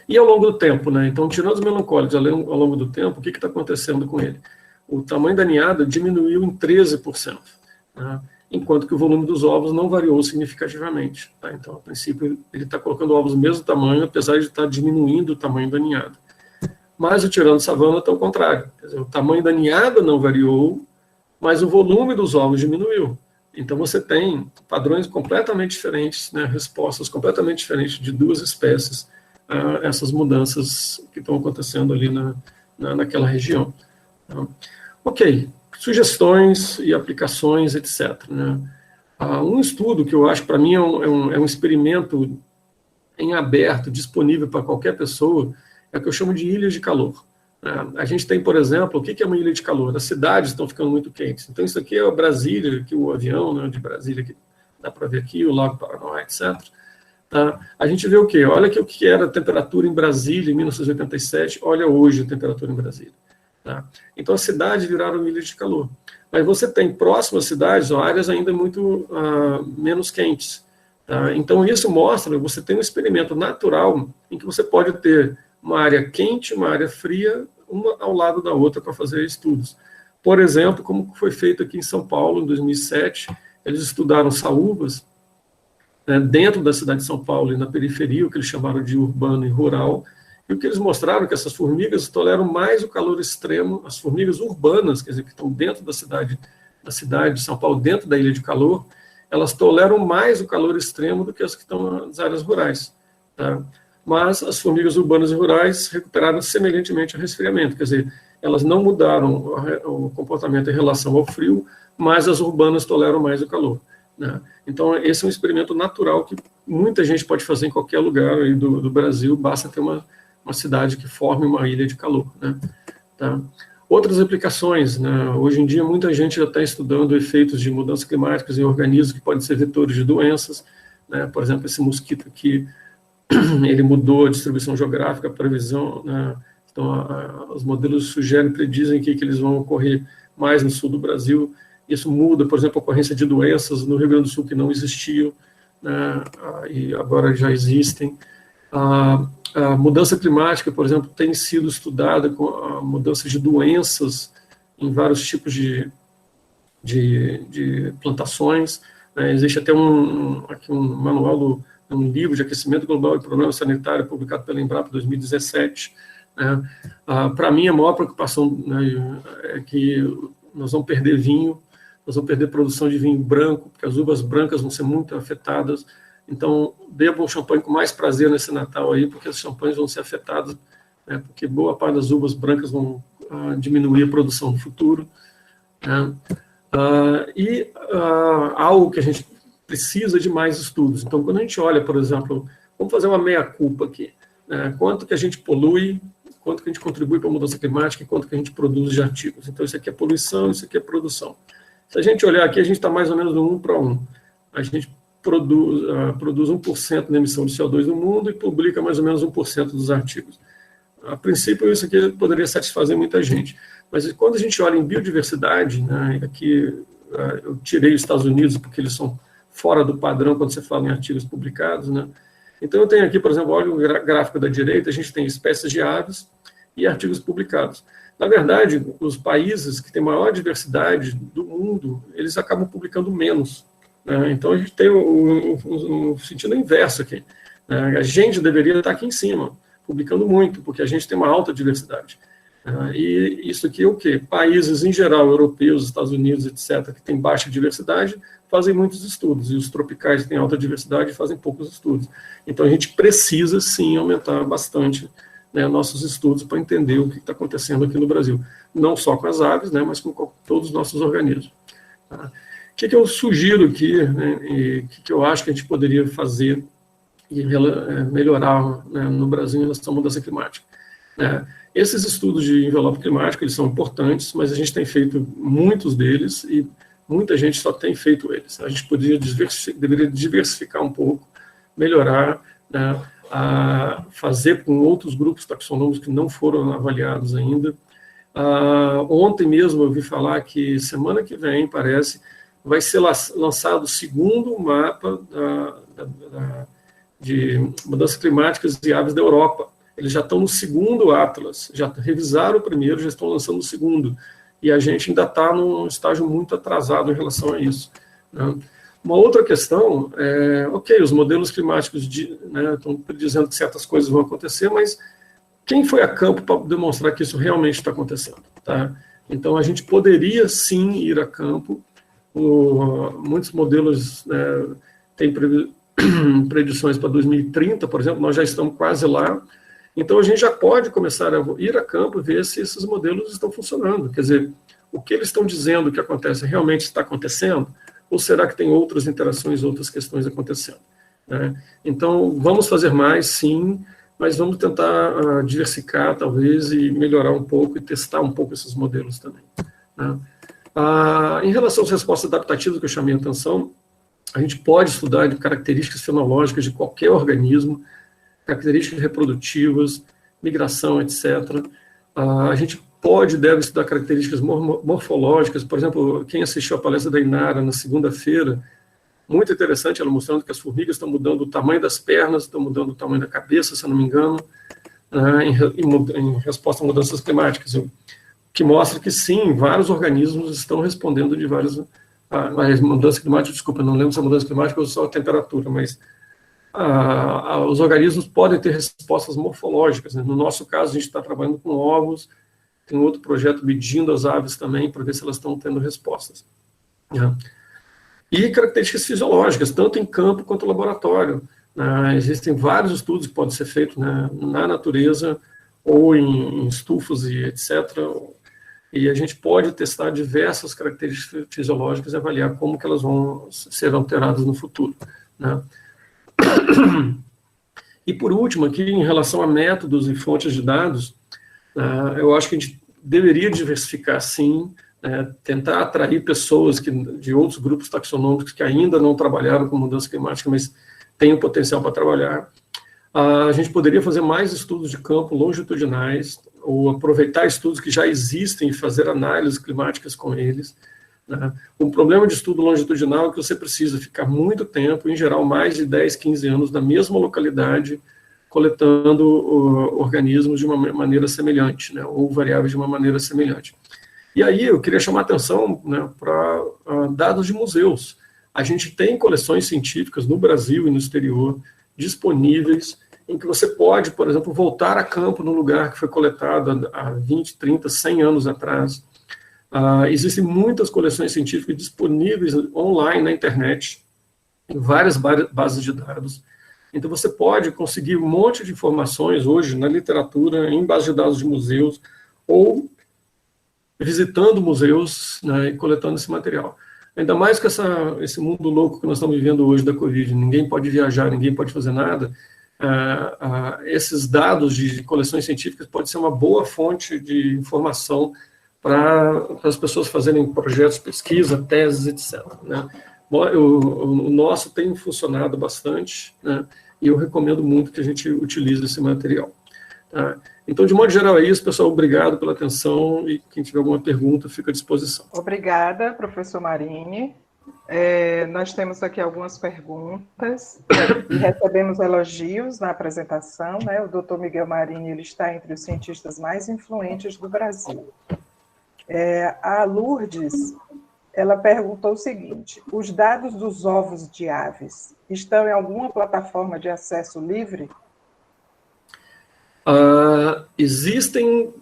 E ao longo do tempo, né? Então, tirando os melancólicos ao longo do tempo, o que está acontecendo com ele? O tamanho da ninhada diminuiu em 13%, né? Enquanto que o volume dos ovos não variou significativamente, tá? Então, a princípio, ele está colocando ovos do mesmo tamanho, apesar de estar diminuindo o tamanho da ninhada. Mas o tirano savana está ao contrário. Quer dizer, o tamanho da ninhada não variou, mas o volume dos ovos diminuiu. Então, você tem padrões completamente diferentes, né? Respostas completamente diferentes de duas espécies a essas mudanças que estão acontecendo ali naquela região. Ok, sugestões e aplicações, etc., né? Um estudo que eu acho, para mim, é um experimento em aberto, disponível para qualquer pessoa, é o que eu chamo de ilhas de calor. A gente tem, por exemplo, o que é uma ilha de calor? As cidades estão ficando muito quentes. Então, isso aqui é Brasília, aqui o avião, né, de Brasília, que dá para ver aqui, o Lago Paranoá, etc. Tá? A gente vê o quê? Olha aqui o que era a temperatura em Brasília em 1987, olha hoje a temperatura em Brasília. Tá? Então, as cidades viraram ilhas de calor. Mas você tem próximas cidades, áreas ainda muito menos quentes. Tá? Então, isso mostra, você tem um experimento natural em que você pode ter uma área quente, uma área fria, uma ao lado da outra para fazer estudos. Por exemplo, como foi feito aqui em São Paulo, em 2007, eles estudaram saúvas, né, dentro da cidade de São Paulo e na periferia, o que eles chamaram de urbano e rural, e o que eles mostraram é que essas formigas toleram mais o calor extremo, as formigas urbanas, quer dizer, que estão dentro da cidade de São Paulo, dentro da ilha de calor, elas toleram mais o calor extremo do que as que estão nas áreas rurais. Tá? Mas as formigas urbanas e rurais recuperaram semelhantemente ao resfriamento, quer dizer, elas não mudaram o comportamento em relação ao frio, mas as urbanas toleram mais o calor, né? Então, esse é um experimento natural que muita gente pode fazer em qualquer lugar aí do Brasil, basta ter uma cidade que forme uma ilha de calor, né? Tá? Outras aplicações, né? Hoje em dia, muita gente já está estudando efeitos de mudanças climáticas em organismos que podem ser vetores de doenças, né? Por exemplo, esse mosquito aqui, ele mudou a distribuição geográfica, a previsão, né? Então, os modelos predizem que eles vão ocorrer mais no sul do Brasil. Isso muda, por exemplo, a ocorrência de doenças no Rio Grande do Sul que não existiam, né? E agora já existem. A mudança climática, por exemplo, tem sido estudada com a mudança de doenças em vários tipos de plantações, né? Existe até aqui um manual um livro de aquecimento global e problema sanitário, publicado pela Embrapa em 2017. Né? Para mim, a maior preocupação, né, é que nós vamos perder vinho, nós vamos perder produção de vinho branco, porque as uvas brancas vão ser muito afetadas. Então, bebam champanhe com mais prazer nesse Natal aí, porque os champanhes vão ser afetados, né, porque boa parte das uvas brancas vão diminuir a produção no futuro. Né? Algo que a gente precisa de mais estudos. Então, quando a gente olha, por exemplo, vamos fazer uma meia-culpa aqui, né? Quanto que a gente polui, quanto que a gente contribui para a mudança climática e quanto que a gente produz de artigos. Então, isso aqui é poluição, isso aqui é produção. Se a gente olhar aqui, a gente está mais ou menos no 1 para 1. A gente produz 1% da emissão de CO2 no mundo e publica mais ou menos 1% dos artigos. A princípio, isso aqui poderia satisfazer muita gente. Mas quando a gente olha em biodiversidade, né, aqui eu tirei os Estados Unidos porque eles são fora do padrão quando você fala em artigos publicados, né? Então, eu tenho aqui, por exemplo, olha o gráfico da direita, a gente tem espécies de aves e artigos publicados. Na verdade, os países que têm maior diversidade do mundo, eles acabam publicando menos, né? Então, a gente tem um sentido inverso aqui, né? A gente deveria estar aqui em cima, publicando muito, porque a gente tem uma alta diversidade. E isso aqui é o quê? Países, em geral, europeus, Estados Unidos, etc., que têm baixa diversidade, fazem muitos estudos, e os tropicais que têm alta diversidade fazem poucos estudos. Então, a gente precisa, sim, aumentar bastante, né, nossos estudos para entender o que está acontecendo aqui no Brasil. Não só com as aves, né, mas com todos os nossos organismos. Tá? que eu sugiro aqui, né, e o que eu acho que a gente poderia fazer e melhorar, né, no Brasil em relação à mudança climática? Esses estudos de envelope climático, eles são importantes, mas a gente tem feito muitos deles e muita gente só tem feito eles. A gente deveria diversificar um pouco, melhorar, né, fazer com outros grupos taxonômicos que não foram avaliados ainda. Ontem mesmo eu ouvi falar que semana que vem, parece, vai ser lançado o segundo mapa de mudanças climáticas e aves da Europa. Eles já estão no segundo Atlas, já revisaram o primeiro, já estão lançando o segundo. E a gente ainda está num estágio muito atrasado em relação a isso, né? Uma outra questão ok, os modelos climáticos estão dizendo que certas coisas vão acontecer, mas quem foi a campo para demonstrar que isso realmente está acontecendo? Tá? Então, a gente poderia, sim, ir a campo. Muitos modelos, né, têm predições para 2030, por exemplo, nós já estamos quase lá. Então, a gente já pode começar a ir a campo e ver se esses modelos estão funcionando. Quer dizer, o que eles estão dizendo que acontece realmente está acontecendo? Ou será que tem outras interações, outras questões acontecendo, né? Então, vamos fazer mais, sim, mas vamos tentar diversificar, talvez, e melhorar um pouco e testar um pouco esses modelos também, né? Em relação às respostas adaptativas que eu chamei a atenção, a gente pode estudar de características fenológicas de qualquer organismo, características reprodutivas, migração, etc. A gente pode e deve estudar características morfológicas. Por exemplo, quem assistiu a palestra da Inara na segunda-feira, muito interessante, ela mostrando que as formigas estão mudando o tamanho das pernas, estão mudando o tamanho da cabeça, se eu não me engano, em resposta a mudanças climáticas, que mostra que sim, vários organismos estão respondendo de várias mudanças climáticas. Desculpa, não lembro se é mudança climática ou só a temperatura, mas os organismos podem ter respostas morfológicas, né? No nosso caso, a gente está trabalhando com ovos, tem outro projeto medindo as aves também, para ver se elas estão tendo respostas, né? E características fisiológicas, tanto em campo quanto em laboratório, né? Existem vários estudos que podem ser feitos, né, na natureza, ou em estufas e etc., e a gente pode testar diversas características fisiológicas e avaliar como que elas vão ser alteradas no futuro, né? E por último, aqui, em relação a métodos e fontes de dados, eu acho que a gente deveria diversificar, sim, tentar atrair pessoas de outros grupos taxonômicos que ainda não trabalharam com mudança climática, mas têm o potencial para trabalhar. A gente poderia fazer mais estudos de campo longitudinais, ou aproveitar estudos que já existem e fazer análises climáticas com eles, né? O problema de estudo longitudinal é que você precisa ficar muito tempo, em geral mais de 10, 15 anos, na mesma localidade, coletando organismos de uma maneira semelhante, né, ou variáveis de uma maneira semelhante. E aí eu queria chamar a atenção, né, para dados de museus. A gente tem coleções científicas no Brasil e no exterior disponíveis, em que você pode, por exemplo, voltar a campo no lugar que foi coletado há 20, 30, 100 anos atrás. Existem muitas coleções científicas disponíveis online na internet, em várias bases de dados. Então, você pode conseguir um monte de informações hoje na literatura, em bases de dados de museus, ou visitando museus, né, e coletando esse material. Ainda mais com esse mundo louco que nós estamos vivendo hoje da Covid, ninguém pode viajar, ninguém pode fazer nada. Esses dados de coleções científicas podem ser uma boa fonte de informação para as pessoas fazerem projetos de pesquisa, teses, etc., né? O nosso tem funcionado bastante, né, e eu recomendo muito que a gente utilize esse material, tá? Então, de modo geral, é isso, pessoal. Obrigado pela atenção, e quem tiver alguma pergunta, fica à disposição. Obrigada, professor Marini. Nós temos aqui algumas perguntas e recebemos elogios na apresentação, né? O doutor Miguel Marini, ele está entre os cientistas mais influentes do Brasil. A Lourdes, ela perguntou o seguinte: os dados dos ovos de aves estão em alguma plataforma de acesso livre? Existem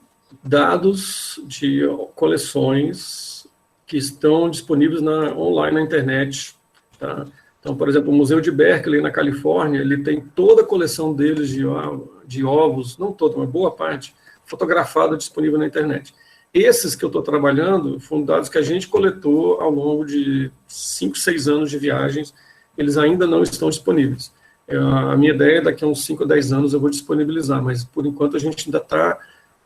dados de coleções que estão disponíveis online na internet, tá? Então, por exemplo, o Museu de Berkeley, na Califórnia, ele tem toda a coleção deles de ovos, não toda, uma boa parte, fotografada, disponível na internet. Esses que eu estou trabalhando foram dados que a gente coletou ao longo de 5, 6 anos de viagens, eles ainda não estão disponíveis. A minha ideia é daqui a uns 5 a 10 anos eu vou disponibilizar, mas por enquanto a gente ainda está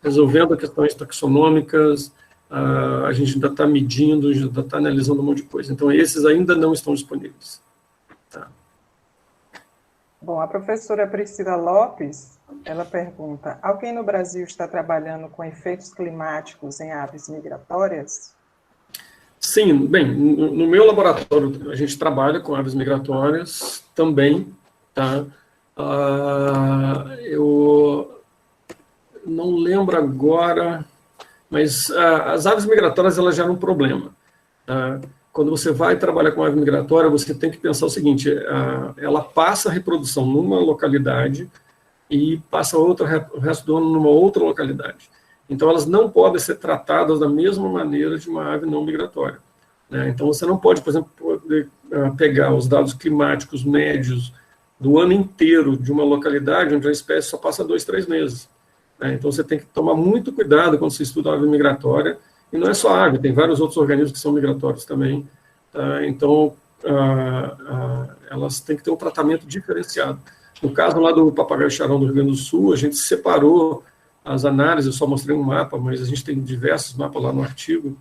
resolvendo questões taxonômicas, a gente ainda está medindo, ainda está analisando um monte de coisa. Então, esses ainda não estão disponíveis. Tá. Bom, a professora Priscila Lopes, ela pergunta, alguém no Brasil está trabalhando com efeitos climáticos em aves migratórias? Sim, bem, no meu laboratório a gente trabalha com aves migratórias também, tá? Eu não lembro agora, mas as aves migratórias elas geram um problema. Tá? Quando você vai trabalhar com ave migratória, você tem que pensar o seguinte, ela passa a reprodução numa localidade e passa o resto do ano numa outra localidade. Então, elas não podem ser tratadas da mesma maneira de uma ave não migratória. Né? Então, você não pode, por exemplo, pegar os dados climáticos médios do ano inteiro de uma localidade onde a espécie só passa 2, 3 meses. Né? Então, você tem que tomar muito cuidado quando você estuda a ave migratória. E não é só a ave, tem vários outros organismos que são migratórios também. Tá? Então, elas têm que ter um tratamento diferenciado. No caso lá do papagaio charão do Rio Grande do Sul, a gente separou as análises, eu só mostrei um mapa, mas a gente tem diversos mapas lá no artigo,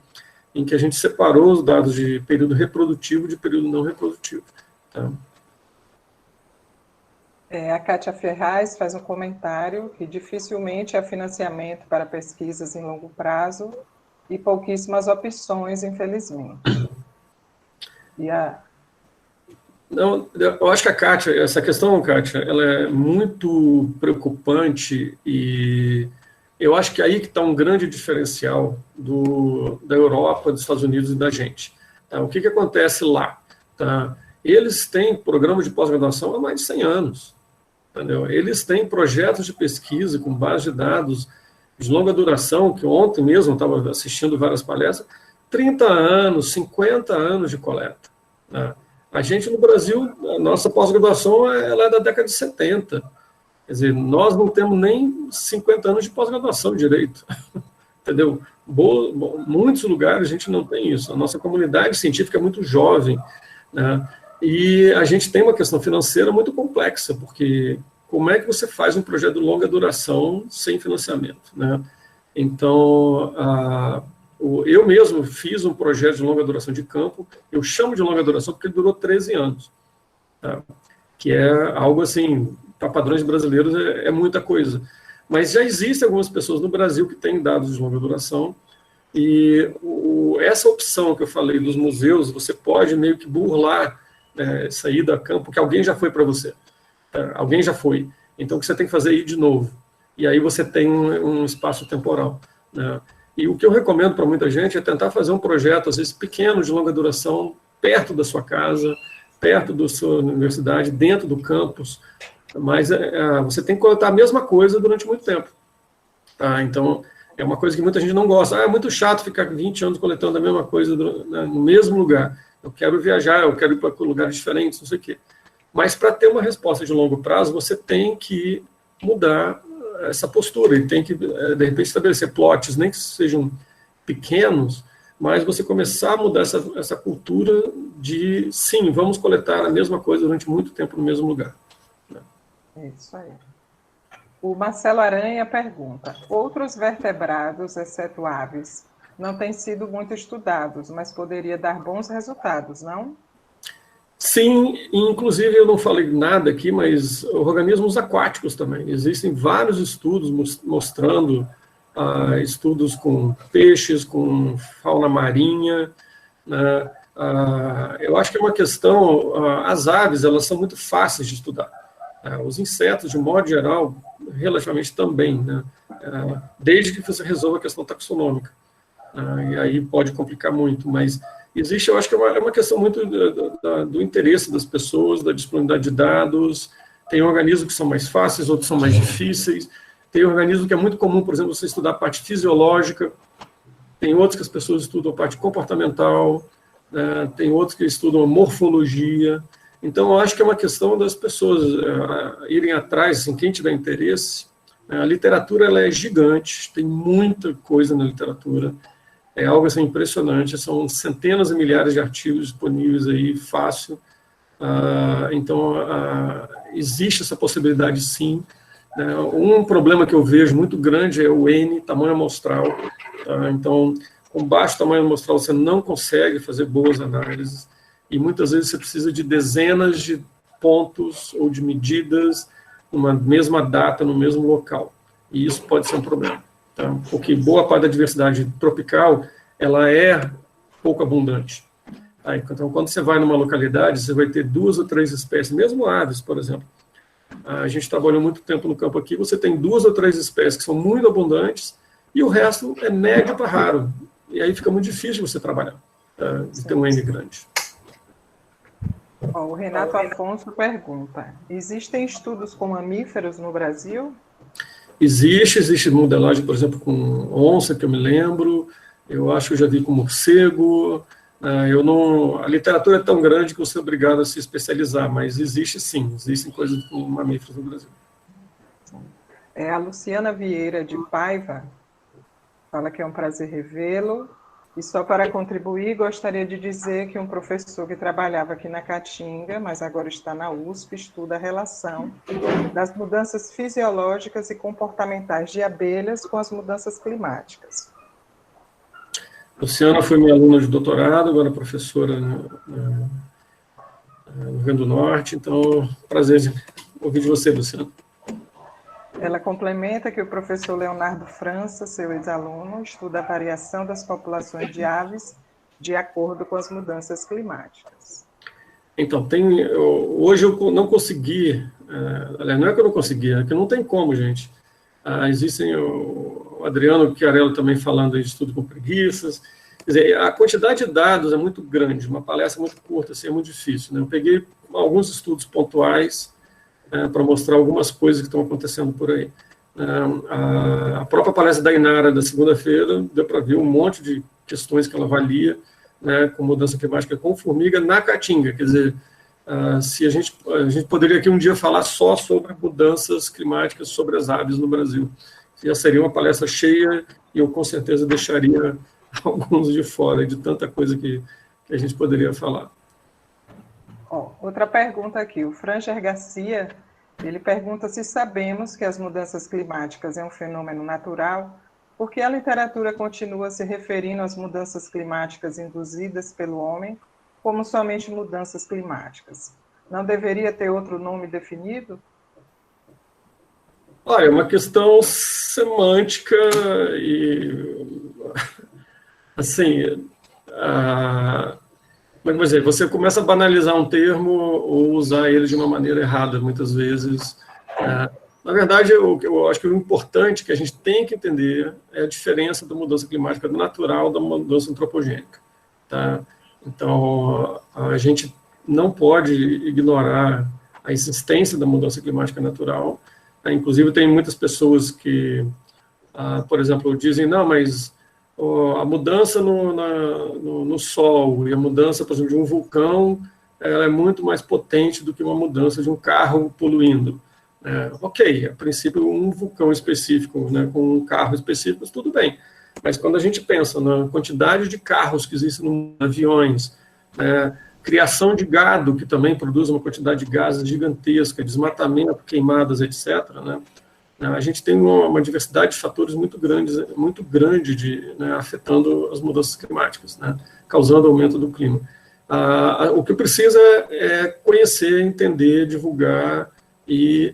em que a gente separou os dados de período reprodutivo de período não reprodutivo. Tá? A Kátia Ferraz faz um comentário que dificilmente há financiamento para pesquisas em longo prazo e pouquíssimas opções, infelizmente. Não, eu acho que a Kátia, essa questão, Kátia, ela é muito preocupante e eu acho que aí que está um grande diferencial da Europa, dos Estados Unidos e da gente. Tá? O que acontece lá? Tá? Eles têm programa de pós-graduação há mais de 100 anos. Entendeu? Eles têm projetos de pesquisa com base de dados de longa duração, que ontem mesmo eu estava assistindo várias palestras, 30 anos, 50 anos de coleta. Né? A gente no Brasil, a nossa pós-graduação ela é da década de 70. Quer dizer, nós não temos nem 50 anos de pós-graduação direito. Entendeu? Muitos lugares a gente não tem isso. A nossa comunidade científica é muito jovem. Né? E a gente tem uma questão financeira muito complexa, porque como é que você faz um projeto de longa duração sem financiamento? Né? Então, eu mesmo fiz um projeto de longa duração de campo, eu chamo de longa duração porque ele durou 13 anos, tá? Que é algo assim, para padrões brasileiros é muita coisa. Mas já existem algumas pessoas no Brasil que têm dados de longa duração, e essa opção que eu falei dos museus, você pode meio que burlar sair da campo, que alguém já foi para você. Tá? Alguém já foi. Então, o que você tem que fazer é ir de novo. E aí você tem um espaço temporal. Né? E o que eu recomendo para muita gente é tentar fazer um projeto, às vezes, pequeno, de longa duração, perto da sua casa, perto da sua universidade, dentro do campus. Mas você tem que coletar a mesma coisa durante muito tempo. Tá? Então, é uma coisa que muita gente não gosta. É muito chato ficar 20 anos coletando a mesma coisa no mesmo lugar. Eu quero viajar, eu quero ir para lugares diferentes, não sei o quê. Mas para ter uma resposta de longo prazo, você tem que mudar essa postura e tem que, de repente, estabelecer plots, nem que sejam pequenos, mas você começar a mudar essa cultura de, sim, vamos coletar a mesma coisa durante muito tempo no mesmo lugar. Isso aí. O Marcelo Aranha pergunta, outros vertebrados, exceto aves, não têm sido muito estudados, mas poderia dar bons resultados, não? Sim, inclusive eu não falei nada aqui, mas organismos aquáticos também. Existem vários estudos mostrando estudos com peixes, com fauna marinha. Né? Eu acho que é uma questão, as aves, elas são muito fáceis de estudar. Os insetos, de modo geral, relativamente também, né? Desde que você resolva a questão taxonômica. E aí pode complicar muito, mas existe, eu acho que é uma questão muito do interesse das pessoas, da disponibilidade de dados. Tem organismos que são mais fáceis, outros são mais difíceis. Tem organismo que é muito comum, por exemplo, você estudar a parte fisiológica. Tem outros que as pessoas estudam a parte comportamental. Né? Tem outros que estudam a morfologia. Então, eu acho que é uma questão das pessoas irem atrás, assim, quem tiver interesse, A literatura ela é gigante, tem muita coisa na literatura, é algo assim, impressionante, são centenas e milhares de artigos disponíveis aí, fácil. Então, existe essa possibilidade, sim. Um problema que eu vejo muito grande é o N, tamanho amostral. Então, com baixo tamanho amostral, você não consegue fazer boas análises, e muitas vezes você precisa de dezenas de pontos ou de medidas numa mesma data, no mesmo local. E isso pode ser um problema. Tá? Porque boa parte da diversidade tropical, ela é pouco abundante. Então, quando você vai numa localidade, você vai ter 2 ou 3 espécies, mesmo aves, por exemplo. A gente trabalhou muito tempo no campo aqui, você tem 2 ou 3 espécies que são muito abundantes, e o resto é médio para raro. E aí fica muito difícil você trabalhar, de ter um N grande. O Renato Afonso pergunta, existem estudos com mamíferos no Brasil? Existe modelagem, por exemplo, com onça, que eu me lembro, eu acho que eu já vi com morcego. A literatura é tão grande que você é obrigado a se especializar, mas existe sim, existem coisas com mamíferos no Brasil. A Luciana Vieira de Paiva fala que é um prazer revê-lo, e só para contribuir, gostaria de dizer que um professor que trabalhava aqui na Caatinga, mas agora está na USP, estuda a relação das mudanças fisiológicas e comportamentais de abelhas com as mudanças climáticas. Luciana foi minha aluna de doutorado, agora professora no Rio Grande do Norte, então, prazer ouvir de você, Luciana. Ela complementa que o professor Leonardo França, seu ex-aluno, estuda a variação das populações de aves de acordo com as mudanças climáticas. Então, hoje eu não consegui, aliás, não é que eu não consegui, é que não tem como, gente. Existem o Adriano Chiarello também falando de estudo com preguiças. Quer dizer, a quantidade de dados é muito grande, uma palestra muito curta, assim, é muito difícil. Né? Eu peguei alguns estudos pontuais para mostrar algumas coisas que estão acontecendo por aí. A própria palestra da Inara, da segunda-feira, deu para ver um monte de questões que ela avalia, né, com mudança climática com formiga na Caatinga. Quer dizer, se a gente poderia aqui um dia falar só sobre mudanças climáticas sobre as aves no Brasil. Já seria uma palestra cheia e eu com certeza deixaria alguns de fora de tanta coisa que a gente poderia falar. Outra pergunta aqui, o Franger Garcia, ele pergunta se sabemos que as mudanças climáticas é um fenômeno natural, porque a literatura continua se referindo às mudanças climáticas induzidas pelo homem como somente mudanças climáticas. Não deveria ter outro nome definido? Olha, é uma questão semântica e, assim, como dizer, você começa a banalizar um termo ou usar ele de uma maneira errada, muitas vezes. Na verdade, eu acho que o importante que a gente tem que entender é a diferença da mudança climática natural da mudança antropogênica. Tá? Então, a gente não pode ignorar a existência da mudança climática natural. Inclusive, tem muitas pessoas que, por exemplo, dizem, não, mas a mudança no Sol e a mudança, por exemplo, de um vulcão, ela é muito mais potente do que uma mudança de um carro poluindo. Ok, a princípio, um vulcão específico, né, com um carro específico, tudo bem. Mas quando a gente pensa na quantidade de carros que existem nos aviões, criação de gado, que também produz uma quantidade de gases gigantesca, desmatamento, queimadas, etc., né, a gente tem uma diversidade de fatores muito grande afetando as mudanças climáticas, né, causando aumento do clima. O que precisa é conhecer, entender, divulgar e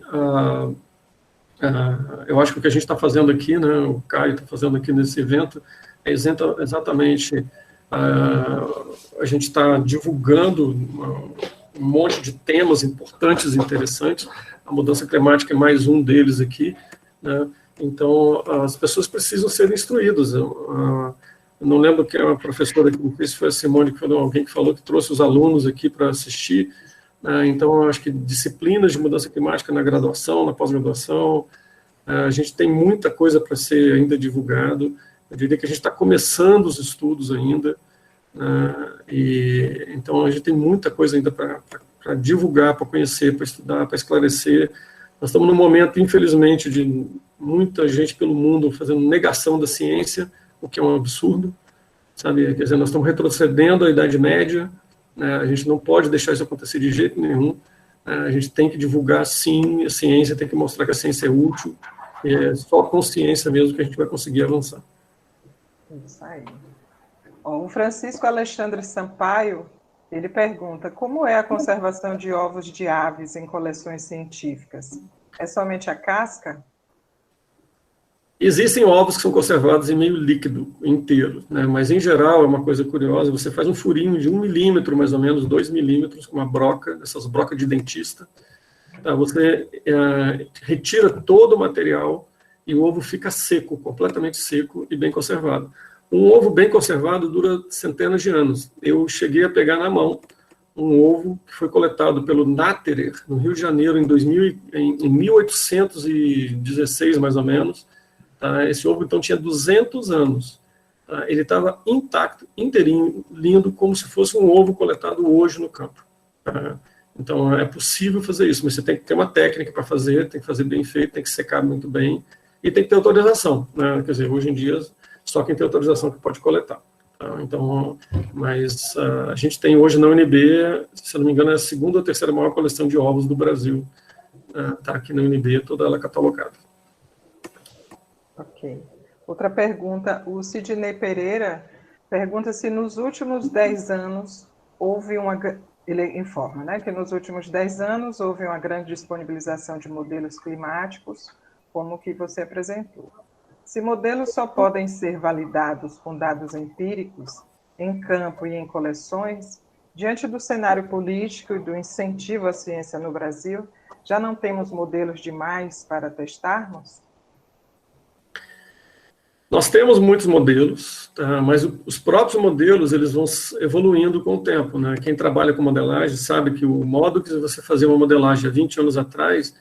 eu acho que o que a gente está fazendo aqui, né, o Caio está fazendo aqui nesse evento, é exatamente a gente está divulgando um monte de temas importantes e interessantes. A mudança climática é mais um deles aqui, né? Então, as pessoas precisam ser instruídas. Eu não lembro que a professora, não sei se foi a Simone, que falou, alguém que falou que trouxe os alunos aqui para assistir. Então, eu acho que disciplinas de mudança climática na graduação, na pós-graduação, a gente tem muita coisa para ser ainda divulgado. Eu diria que a gente está começando os estudos ainda, e então a gente tem muita coisa ainda para divulgar, para conhecer, para estudar, para esclarecer. Nós estamos num momento, infelizmente, de muita gente pelo mundo fazendo negação da ciência, o que é um absurdo, sabe? Quer dizer, nós estamos retrocedendo à Idade Média, né? A gente não pode deixar isso acontecer de jeito nenhum, a gente tem que divulgar, sim, a ciência, tem que mostrar que a ciência é útil, é só com ciência mesmo que a gente vai conseguir avançar. Isso aí. O Francisco Alexandre Sampaio, ele pergunta, como é a conservação de ovos de aves em coleções científicas? É somente a casca? Existem ovos que são conservados em meio líquido, inteiro, né? Mas, em geral, é uma coisa curiosa, você faz um furinho de 1 milímetro, mais ou menos, 2 milímetros, com uma broca, essas brocas de dentista, tá? Você retira todo o material e o ovo fica seco, completamente seco e bem conservado. Um ovo bem conservado dura centenas de anos. Eu cheguei a pegar na mão um ovo que foi coletado pelo Natterer, no Rio de Janeiro, em 1816, mais ou menos. Tá? Esse ovo, então, tinha 200 anos. Tá? Ele estava intacto, inteirinho, lindo, como se fosse um ovo coletado hoje no campo. Tá? Então, é possível fazer isso, mas você tem que ter uma técnica para fazer, tem que fazer bem feito, tem que secar muito bem e tem que ter autorização. Né? Quer dizer, hoje em dia, só quem tem autorização que pode coletar. Tá? Então, mas a gente tem hoje na UNB, se não me engano, é a segunda ou terceira maior coleção de ovos do Brasil. Está aqui na UNB, toda ela catalogada. Ok. Outra pergunta, o Sidney Pereira pergunta se nos últimos 10 anos houve uma... Ele informa, né, que nos últimos 10 anos houve uma grande disponibilização de modelos climáticos, como o que você apresentou. Se modelos só podem ser validados com dados empíricos, em campo e em coleções, diante do cenário político e do incentivo à ciência no Brasil, já não temos modelos demais para testarmos? Nós temos muitos modelos, tá? Mas os próprios modelos eles vão evoluindo com o tempo. Né? Quem trabalha com modelagem sabe que o modo que você fazia uma modelagem há 20 anos atrás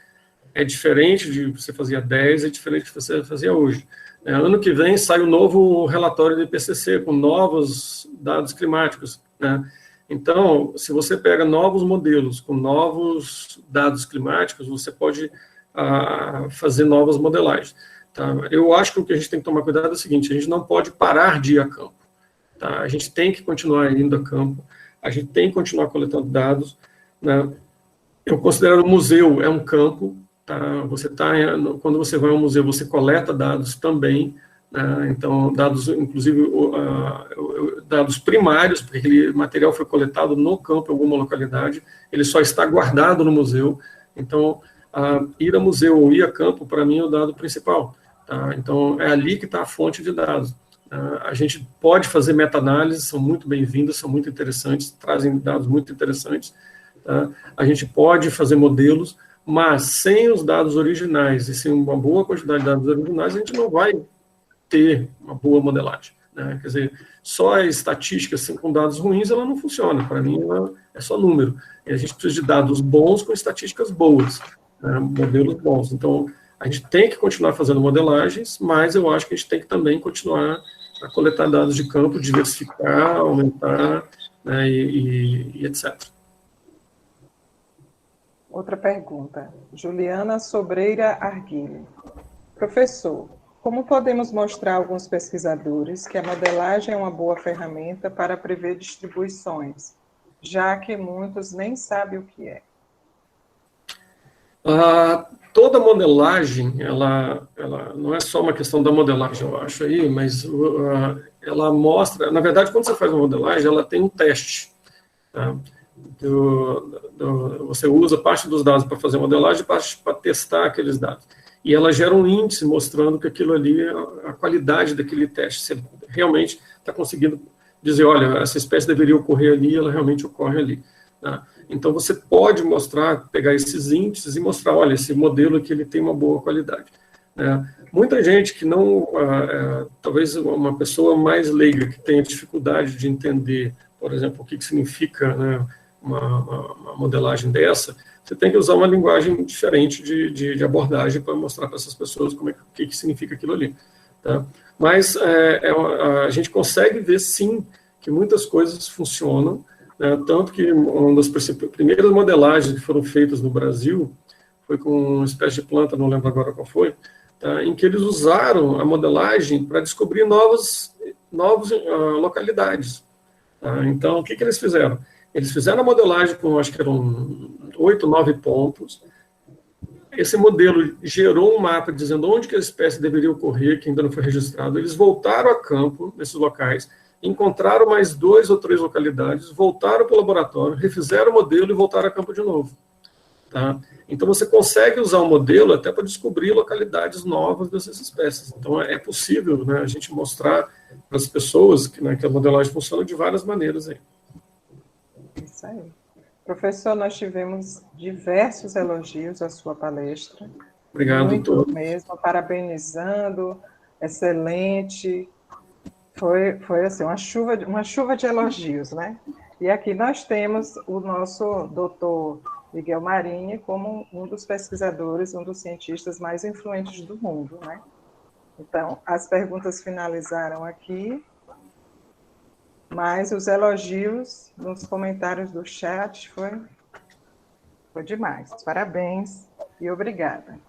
é diferente de você fazia 10, é diferente do que você fazia hoje. Ano que vem sai o novo relatório do IPCC, com novos dados climáticos. Né? Então, se você pega novos modelos com novos dados climáticos, você pode fazer novas modelagens. Tá? Eu acho que o que a gente tem que tomar cuidado é o seguinte, a gente não pode parar de ir a campo. Tá? A gente tem que continuar indo a campo, a gente tem que continuar coletando dados. Né? Eu considero o museu é um campo. Tá? Quando você vai ao museu, você coleta dados também, né? Então, dados, inclusive, dados primários, porque aquele material foi coletado no campo, em alguma localidade, ele só está guardado no museu. Então, ir a museu ou ir a campo, para mim, é o dado principal. Tá? Então, é ali que está a fonte de dados. A gente pode fazer meta-análises, são muito bem-vindas, são muito interessantes, trazem dados muito interessantes. Tá? A gente pode fazer modelos, mas sem os dados originais e sem uma boa quantidade de dados originais, a gente não vai ter uma boa modelagem. Né? Quer dizer, só a estatística assim, com dados ruins, ela não funciona. Para mim, ela é só número. E a gente precisa de dados bons com estatísticas boas, né? Modelos bons. Então, a gente tem que continuar fazendo modelagens, mas eu acho que a gente tem que também continuar a coletar dados de campo, diversificar, aumentar, né? e etc. Outra pergunta. Juliana Sobreira Arguilho. Professor, como podemos mostrar a alguns pesquisadores que a modelagem é uma boa ferramenta para prever distribuições, já que muitos nem sabem o que é? Toda modelagem, ela não é só uma questão da modelagem, eu acho, aí, mas ela mostra... Na verdade, quando você faz uma modelagem, ela tem um teste. Tá? Você usa parte dos dados para fazer modelagem, parte para testar aqueles dados. E ela gera um índice mostrando que aquilo ali, a qualidade daquele teste, se ele realmente está conseguindo dizer, olha, essa espécie deveria ocorrer ali, ela realmente ocorre ali. Tá? Então, você pode mostrar, pegar esses índices e mostrar, olha, esse modelo aqui ele tem uma boa qualidade. Muita gente que não, talvez uma pessoa mais leiga, que tenha dificuldade de entender, por exemplo, o que significa, né, uma modelagem dessa, você tem que usar uma linguagem diferente de abordagem para mostrar para essas pessoas o que significa aquilo ali. Tá? Mas a gente consegue ver, sim, que muitas coisas funcionam, né? Tanto que uma das primeiras modelagens que foram feitas no Brasil foi com uma espécie de planta, não lembro agora qual foi, tá, em que eles usaram a modelagem para descobrir novas localidades. Tá? Então, o que eles fizeram? Eles fizeram a modelagem com, acho que eram 8, 9 pontos. Esse modelo gerou um mapa dizendo onde que a espécie deveria ocorrer, que ainda não foi registrado. Eles voltaram a campo, nesses locais, encontraram mais 2 ou 3 localidades, voltaram para o laboratório, refizeram o modelo e voltaram a campo de novo. Tá? Então, você consegue usar o modelo até para descobrir localidades novas dessas espécies. Então, é possível, né, a gente mostrar para as pessoas que, né, que a modelagem funciona de várias maneiras aí. Isso aí. Professor, nós tivemos diversos elogios à sua palestra. Obrigado, muito mesmo, parabenizando, excelente. Foi assim, uma chuva de elogios, né? E aqui nós temos o nosso doutor Miguel Marini como um dos pesquisadores, um dos cientistas mais influentes do mundo, né? Então, as perguntas finalizaram aqui, mas os elogios nos comentários do chat foi demais. Parabéns e obrigada.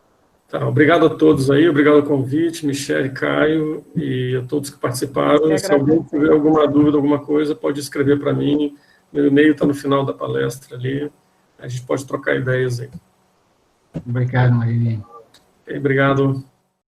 Tá, obrigado a todos aí, obrigado ao convite, Michele, Caio e a todos que participaram. Se alguém tiver alguma dúvida, alguma coisa, pode escrever para mim. Meu e-mail está no final da palestra ali. A gente pode trocar ideias aí. Obrigado, Marini. Obrigado.